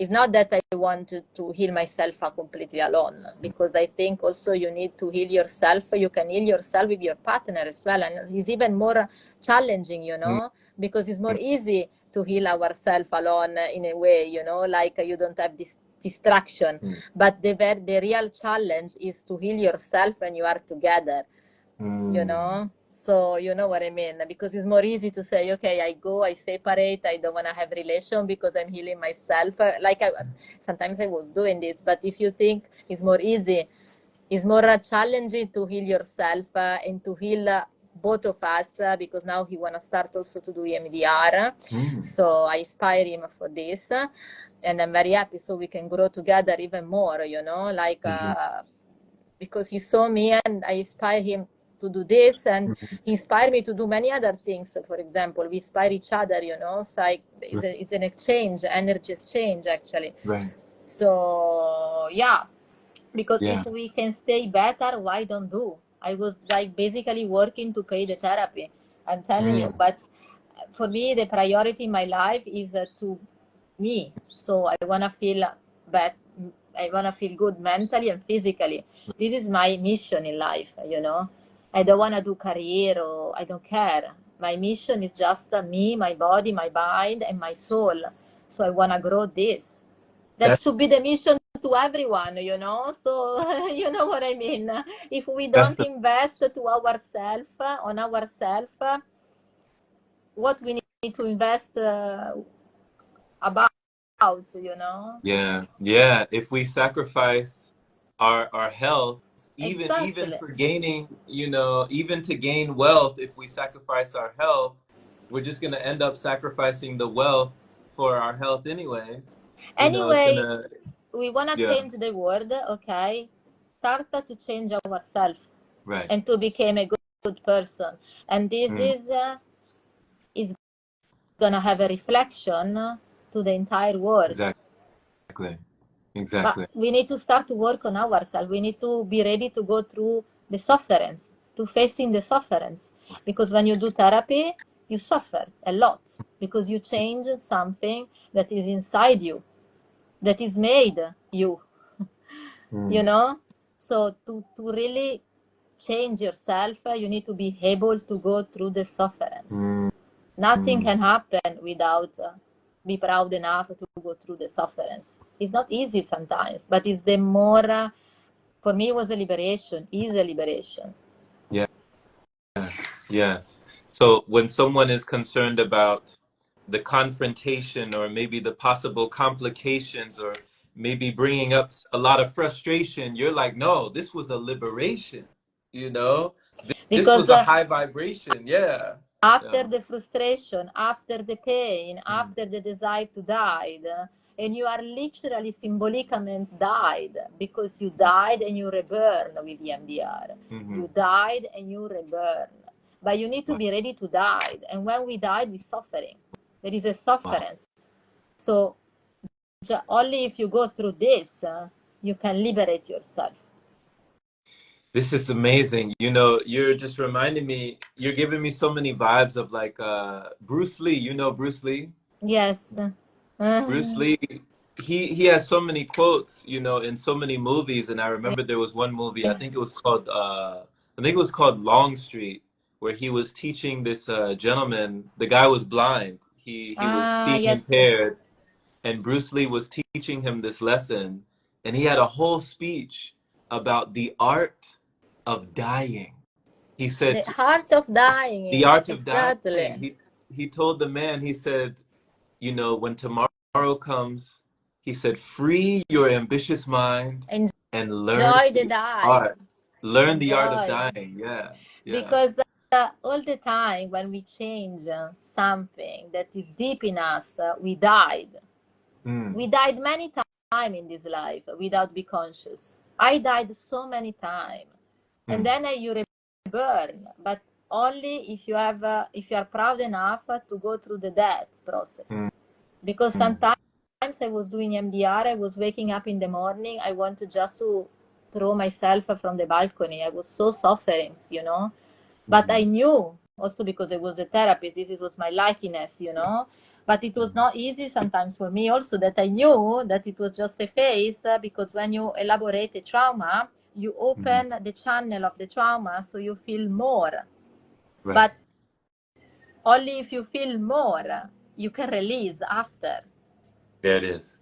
[SPEAKER 1] It's not that I want to heal myself completely alone, because I think also you need to heal yourself. You can heal yourself with your partner as well, and it's even more challenging, you
[SPEAKER 2] Mm.
[SPEAKER 1] know, because it's more easy to heal ourselves alone in a way, you know, like you don't have this distraction.
[SPEAKER 2] Mm.
[SPEAKER 1] But the real challenge is to heal yourself when you are together, you
[SPEAKER 2] Mm.
[SPEAKER 1] know. So you know what I mean, because it's more easy to say, okay, I go, I separate, I don't want to have relation because I'm healing myself. Sometimes I was doing this, but if you think it's more easy, it's more challenging to heal yourself and to heal both of us, because now he want to start also to do EMDR.
[SPEAKER 2] Mm.
[SPEAKER 1] So I inspire him for this, and I'm very happy so we can grow together even more, you know, like
[SPEAKER 2] Mhm.
[SPEAKER 1] because he saw me and I inspired him to do this, and
[SPEAKER 2] Mhm.
[SPEAKER 1] he inspired me to do many other things. For example, we inspire each other, you know. So it's an exchange, energy exchange actually.
[SPEAKER 2] Right.
[SPEAKER 1] So yeah, because
[SPEAKER 2] Yeah.
[SPEAKER 1] if we can stay better, why don't do? I was like basically working to pay the therapy, I'm telling you.
[SPEAKER 2] Mm.
[SPEAKER 1] But for me, the priority in my life is to me. So I want to feel bad. I want to feel good mentally and physically. This is my mission in life, you know. I don't want to do career, or I don't care. My mission is just me, my body, my mind, and my soul. So I want to grow this. That
[SPEAKER 2] That
[SPEAKER 1] should be the mission to everyone, you know. So you know what I mean. If we
[SPEAKER 2] that's
[SPEAKER 1] don't
[SPEAKER 2] the
[SPEAKER 1] invest to ourselves, on ourselves, what we need to invest about, you know.
[SPEAKER 2] yeah. Yeah. If we sacrifice our health, even
[SPEAKER 1] Exactly.
[SPEAKER 2] for gaining, you know, even to gain wealth, if we sacrifice our health, we're just gonna end up sacrificing the wealth for our health anyways. You know, it's
[SPEAKER 1] Anyway,
[SPEAKER 2] gonna
[SPEAKER 1] we want to
[SPEAKER 2] yeah,
[SPEAKER 1] change the world, okay? Start to change ourselves
[SPEAKER 2] right.
[SPEAKER 1] and to become a good person. And this
[SPEAKER 2] Mm.
[SPEAKER 1] is going to have a reflection to the entire world.
[SPEAKER 2] Exactly.
[SPEAKER 1] But
[SPEAKER 2] Exactly.
[SPEAKER 1] we need to start to work on ourselves. We need to be ready to go through the sufferance, to facing the sufferance. Because when you do therapy, you suffer a lot because you change something that is inside you, that is made you, you
[SPEAKER 2] Mm.
[SPEAKER 1] know. So to really change yourself, you need to be able to go through the sufferance.
[SPEAKER 2] Mm.
[SPEAKER 1] Nothing
[SPEAKER 2] Mm.
[SPEAKER 1] can happen without be proud enough to go through the sufferance. It's not easy sometimes, but it's the more for me it was a liberation, is a liberation.
[SPEAKER 2] Yeah. Yes. So when someone is concerned about, the confrontation, or maybe the possible complications, or maybe bringing up a lot of frustration, you're like, no, this was a liberation, you know? This was
[SPEAKER 1] because
[SPEAKER 2] a high vibration. Yeah.
[SPEAKER 1] after
[SPEAKER 2] Yeah.
[SPEAKER 1] the frustration, after the pain,
[SPEAKER 2] Mm,
[SPEAKER 1] after the desire to die, and you are literally symbolically died because you died and you reborn with EMDR.
[SPEAKER 2] mm-hmm.
[SPEAKER 1] You died and you reborn. But you need to
[SPEAKER 2] Wow.
[SPEAKER 1] be ready to die. And when we die, we're suffering. There is a
[SPEAKER 2] Wow.
[SPEAKER 1] sufferance. So only if you go through this, you can liberate yourself.
[SPEAKER 2] This is amazing. You know, you're just reminding me, you're giving me so many vibes of like Bruce Lee. You know Bruce Lee?
[SPEAKER 1] Yes.
[SPEAKER 2] Bruce Lee, he has so many quotes, you know, in so many movies. And I remember there was one movie, I think it was called Longstreet, where he was teaching this gentleman. The guy was blind. He was seeing
[SPEAKER 1] Yes.
[SPEAKER 2] impaired, and Bruce Lee was teaching him this lesson, and he had a whole speech about the art of dying. He said,
[SPEAKER 1] The heart of
[SPEAKER 2] the
[SPEAKER 1] dying.
[SPEAKER 2] art of dying.
[SPEAKER 1] Exactly.
[SPEAKER 2] He told the man, he said, you know, when tomorrow comes, he said, free your ambitious mind and learn
[SPEAKER 1] Enjoy the
[SPEAKER 2] the
[SPEAKER 1] die.
[SPEAKER 2] art. Learn the art of
[SPEAKER 1] Enjoy.
[SPEAKER 2] dying. Yeah. Yeah.
[SPEAKER 1] Because all the time when we change something that is deep in us, we died.
[SPEAKER 2] Mm,
[SPEAKER 1] We died many times in this life without be conscious. I died so many times. And
[SPEAKER 2] mm,
[SPEAKER 1] then you reborn, but only if you are proud enough to go through the death process.
[SPEAKER 2] mm,
[SPEAKER 1] Because
[SPEAKER 2] mm,
[SPEAKER 1] sometimes I was doing MDR, I was waking up in the morning, I wanted just to throw myself from the balcony. I was so suffering, you know. But I
[SPEAKER 2] mm,
[SPEAKER 1] knew also because I was a therapist, this was my likeness, you know. But it was
[SPEAKER 2] mm,
[SPEAKER 1] not easy sometimes for me also that I knew that it was just a phase because when you elaborate a trauma, you
[SPEAKER 2] mm.
[SPEAKER 1] open the channel of the trauma so you feel more.
[SPEAKER 2] Right.
[SPEAKER 1] But only if you feel more, you can release after.
[SPEAKER 2] There it is.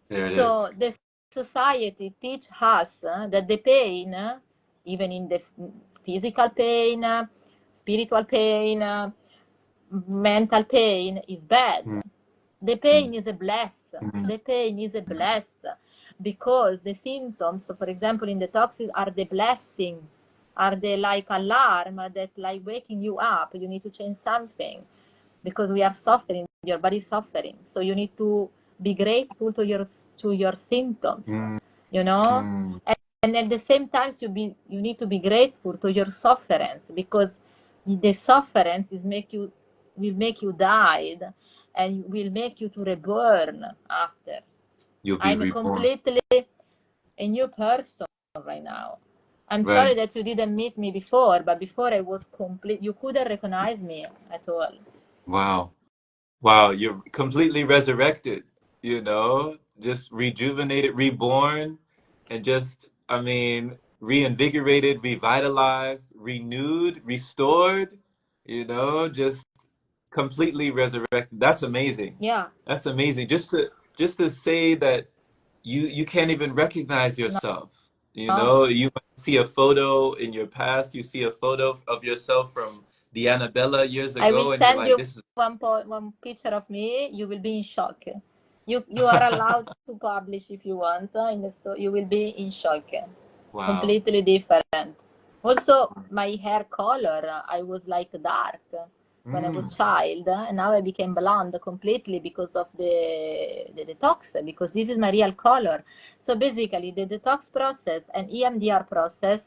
[SPEAKER 2] There it
[SPEAKER 1] So
[SPEAKER 2] is.
[SPEAKER 1] the society teach us that the pain, even in the physical pain, spiritual pain, mental pain, is bad.
[SPEAKER 2] Mm,
[SPEAKER 1] The
[SPEAKER 2] mm,
[SPEAKER 1] pain is a bless.
[SPEAKER 2] mm,
[SPEAKER 1] The pain is a bless because the symptoms, so for example, in the toxins, are the blessing, are the like alarm that like waking you up. You need to change something because we are suffering, your body is suffering, so you need to be grateful to your symptoms,
[SPEAKER 2] mm,
[SPEAKER 1] you know.
[SPEAKER 2] mm.
[SPEAKER 1] And at the same time you need to be grateful to your sufferance because the sufferance is make you will make you die and will make you to reborn after.
[SPEAKER 2] You'll be
[SPEAKER 1] I'm
[SPEAKER 2] reborn.
[SPEAKER 1] completely a new person right now. I'm sorry
[SPEAKER 2] Right.
[SPEAKER 1] that you didn't meet me before, but before I was complete, you couldn't recognize me at all.
[SPEAKER 2] Wow. Wow. You're completely resurrected, you know, just rejuvenated, reborn, and just, I mean, reinvigorated, revitalized, renewed, restored, you know, just completely resurrected. That's amazing.
[SPEAKER 1] Yeah.
[SPEAKER 2] That's amazing. Just to say that you can't even recognize yourself. You
[SPEAKER 1] No.
[SPEAKER 2] know, you might see a photo in your past, you see a photo of yourself from the Annabella years
[SPEAKER 1] I will
[SPEAKER 2] ago, and you're
[SPEAKER 1] send
[SPEAKER 2] like,
[SPEAKER 1] you
[SPEAKER 2] this is
[SPEAKER 1] one picture of me. You will be in shock. You are allowed to publish if you want in the store. You will be in shock.
[SPEAKER 2] wow.
[SPEAKER 1] Completely different. Also, my hair color, I was like dark when I
[SPEAKER 2] Mm,
[SPEAKER 1] was child, and now I became blonde completely because of the detox, because this is my real color. So basically, the detox process and EMDR process,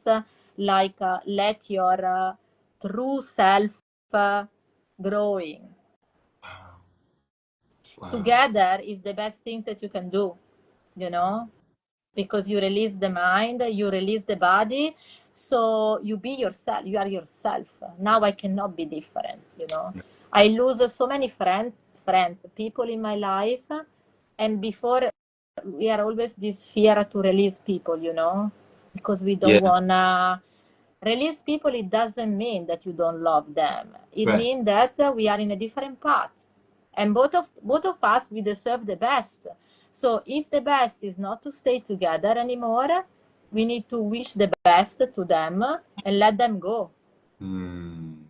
[SPEAKER 1] let your true self growing
[SPEAKER 2] wow. Wow.
[SPEAKER 1] together is the best thing that you can do, you know, because you release the mind, you release the body, so you be yourself, you are yourself. Now I cannot be different, you know. I lose so many friends, people in my life, and before we are always this fear to release people, you know, because we don't
[SPEAKER 2] Yeah.
[SPEAKER 1] wanna release people. It doesn't mean that you don't love them. It
[SPEAKER 2] Right.
[SPEAKER 1] means that we are in a different path, and both of us we deserve the best. So if the best is not to stay together anymore, we need to wish the best to them and let them go.
[SPEAKER 2] Mm,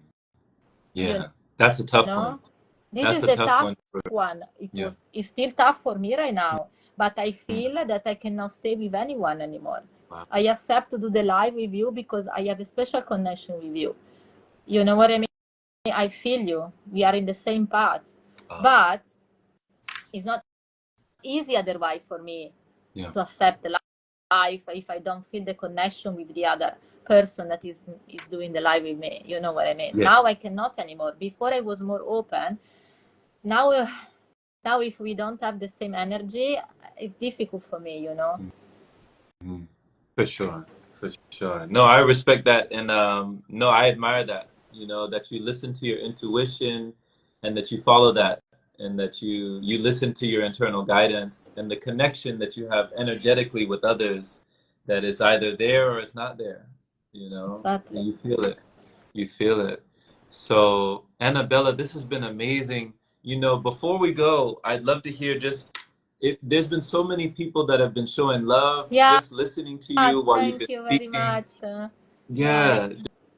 [SPEAKER 1] You
[SPEAKER 2] yeah. That's a tough one.
[SPEAKER 1] know, This
[SPEAKER 2] That's
[SPEAKER 1] is
[SPEAKER 2] a
[SPEAKER 1] the
[SPEAKER 2] tough
[SPEAKER 1] tough
[SPEAKER 2] one.
[SPEAKER 1] one.
[SPEAKER 2] Yeah.
[SPEAKER 1] It's still tough for me right
[SPEAKER 2] Mm,
[SPEAKER 1] now, but I
[SPEAKER 2] mm.
[SPEAKER 1] feel that I cannot stay with anyone anymore.
[SPEAKER 2] Wow.
[SPEAKER 1] I accept to do the live with you because I have a special connection with you. You know what I mean? I feel you. We are in the same path.
[SPEAKER 2] Uh,
[SPEAKER 1] But it's not easy otherwise for me
[SPEAKER 2] yeah.
[SPEAKER 1] to accept the life if I don't feel the connection with the other person that is doing the live with me. You know what I mean?
[SPEAKER 2] Yeah.
[SPEAKER 1] Now I cannot anymore. Before I was more open. Now, now if we don't have the same energy, it's difficult for me, you know.
[SPEAKER 2] Mhm. For sure. For sure. No, I respect that. And no, I admire that, you know, that you listen to your intuition and that you follow that and that you listen to your internal guidance and the connection that you have energetically with others that is either there or it's not there, you know, and
[SPEAKER 1] Exactly.
[SPEAKER 2] you feel it. You feel it. So, Annabella, this has been amazing. You know, before we go, I'd love to hear just there's been so many people that have been showing love,
[SPEAKER 1] Yeah,
[SPEAKER 2] just listening to you while you've been
[SPEAKER 1] thank you very
[SPEAKER 2] speaking.
[SPEAKER 1] much. Yeah,
[SPEAKER 2] Yeah,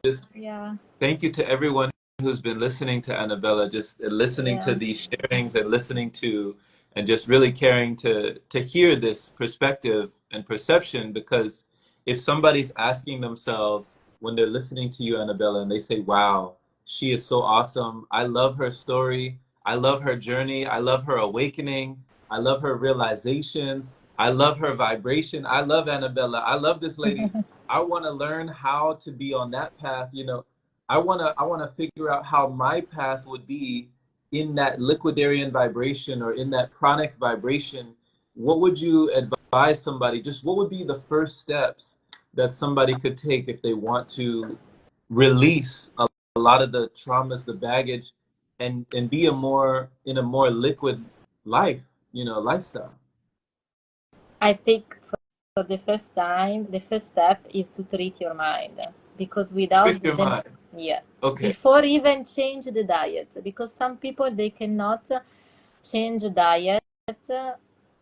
[SPEAKER 2] just
[SPEAKER 1] yeah,
[SPEAKER 2] thank you to everyone who's been listening to Annabella, just listening to
[SPEAKER 1] yeah.
[SPEAKER 2] these sharings and listening to and just really caring to hear this perspective and perception because if somebody's asking themselves when they're listening to you, Annabella, and they say, wow, she is so awesome. I love her story. I love her journey. I love her awakening. I love her realizations. I love her vibration. I love Annabella. I love this lady. I want to learn how to be on that path, you know. I wanna figure out how my path would be in that liquidarian vibration or in that pranic vibration. What would you advise somebody? Just what would be the first steps that somebody could take if they want to release a lot of the traumas, the baggage, and be in a more liquid life, you know, lifestyle.
[SPEAKER 1] I think for the first time, the first step is to treat your mind because without
[SPEAKER 2] Trick your
[SPEAKER 1] them,
[SPEAKER 2] mind.
[SPEAKER 1] yeah,
[SPEAKER 2] Okay.
[SPEAKER 1] before even change the diet, because some people they cannot change diet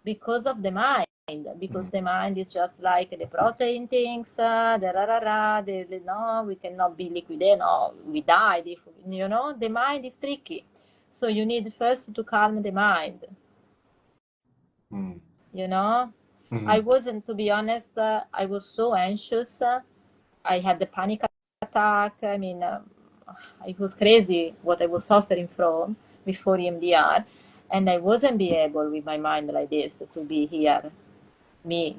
[SPEAKER 1] because of the mind, because
[SPEAKER 2] Mhm.
[SPEAKER 1] the mind is just like the protein things, the ra ra ra, no, we cannot be liquid, no, we died if you know the mind is tricky. So you need first to calm the mind,
[SPEAKER 2] Mhm.
[SPEAKER 1] you know. I
[SPEAKER 2] Mhm.
[SPEAKER 1] wasn't, to be honest, I was so anxious. I had the panic attack. I mean, it was crazy what I was suffering from before EMDR. And I wasn't be able with my mind like this to be here. Me,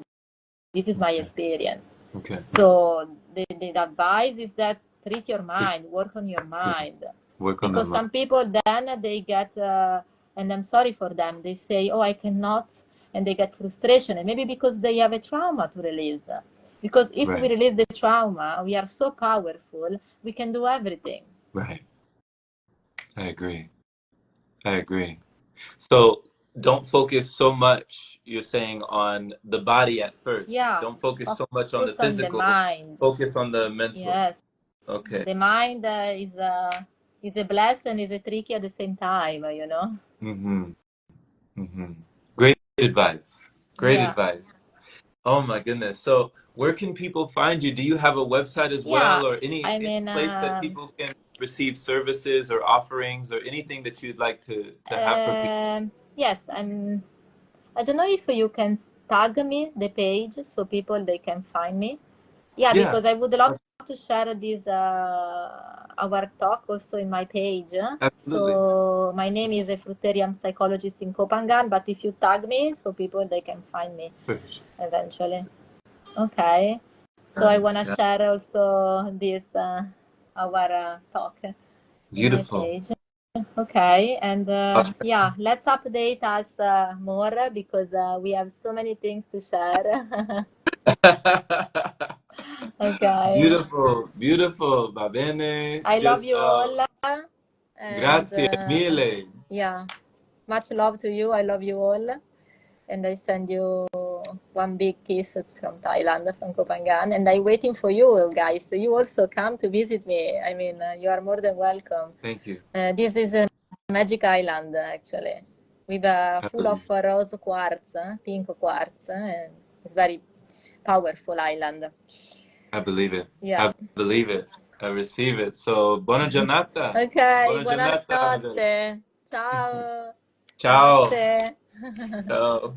[SPEAKER 1] this is my
[SPEAKER 2] Okay.
[SPEAKER 1] experience.
[SPEAKER 2] Okay.
[SPEAKER 1] So the advice is that treat your mind, work on your
[SPEAKER 2] Okay.
[SPEAKER 1] mind.
[SPEAKER 2] Work on that
[SPEAKER 1] Because
[SPEAKER 2] mind.
[SPEAKER 1] some people then they get, and I'm sorry for them, they say, oh, I cannot, and they get frustration. And maybe because they have a trauma to release. Because if we
[SPEAKER 2] Right.
[SPEAKER 1] release the trauma, we are so powerful, we can do everything.
[SPEAKER 2] Right. I agree. I agree. So don't focus so much, you're saying, on the body at first.
[SPEAKER 1] Yeah,
[SPEAKER 2] Don't focus so much on the
[SPEAKER 1] focus on the
[SPEAKER 2] physical.
[SPEAKER 1] mind.
[SPEAKER 2] Focus on the mental.
[SPEAKER 1] Yes,
[SPEAKER 2] Okay.
[SPEAKER 1] the mind is a blessing, is a tricky at the same time, you know?
[SPEAKER 2] Mm-hmm. Mm-hmm. Great advice. Great
[SPEAKER 1] Yeah,
[SPEAKER 2] advice. Oh my goodness. So where can people find you? Do you have a website as
[SPEAKER 1] yeah.
[SPEAKER 2] well, or
[SPEAKER 1] I
[SPEAKER 2] any
[SPEAKER 1] mean,
[SPEAKER 2] place that people can receive services or offerings or anything that you'd like to have for people?
[SPEAKER 1] yes, I don't know if you can tag me the page so people they can find me. Yeah,
[SPEAKER 2] Yeah,
[SPEAKER 1] because I would love to share this our talk also in my page.
[SPEAKER 2] absolutely.
[SPEAKER 1] So my name is a Fruitarian psychologist in Copenhagen, but if you tag me, so people they can find me
[SPEAKER 2] For sure.
[SPEAKER 1] eventually. Okay. So I
[SPEAKER 2] Done.
[SPEAKER 1] wanna
[SPEAKER 2] Yeah.
[SPEAKER 1] share also this our talk in my
[SPEAKER 2] Beautiful.
[SPEAKER 1] page. Okay, and yeah, let's update us more because we have so many things to share. Okay,
[SPEAKER 2] Beautiful, beautiful, va bene.
[SPEAKER 1] I love
[SPEAKER 2] Just
[SPEAKER 1] you all, and
[SPEAKER 2] grazie mille.
[SPEAKER 1] yeah, much love to you. I love you all, and I send you one big kiss from Thailand, from Copenhagen, and I'm waiting for you guys. You also come to visit me. I mean, you are more than welcome.
[SPEAKER 2] Thank you.
[SPEAKER 1] This is a magic island, actually, with a
[SPEAKER 2] I
[SPEAKER 1] full of
[SPEAKER 2] believe.
[SPEAKER 1] rose quartz, pink quartz, and it's very powerful island.
[SPEAKER 2] I believe it.
[SPEAKER 1] Yeah.
[SPEAKER 2] I believe it. I receive it. So, buona giornata.
[SPEAKER 1] Ok,
[SPEAKER 2] Buona giornata, Annabella.
[SPEAKER 1] buonanotte. Ciao.
[SPEAKER 2] Ciao.
[SPEAKER 1] Buonanotte.
[SPEAKER 2] Ciao.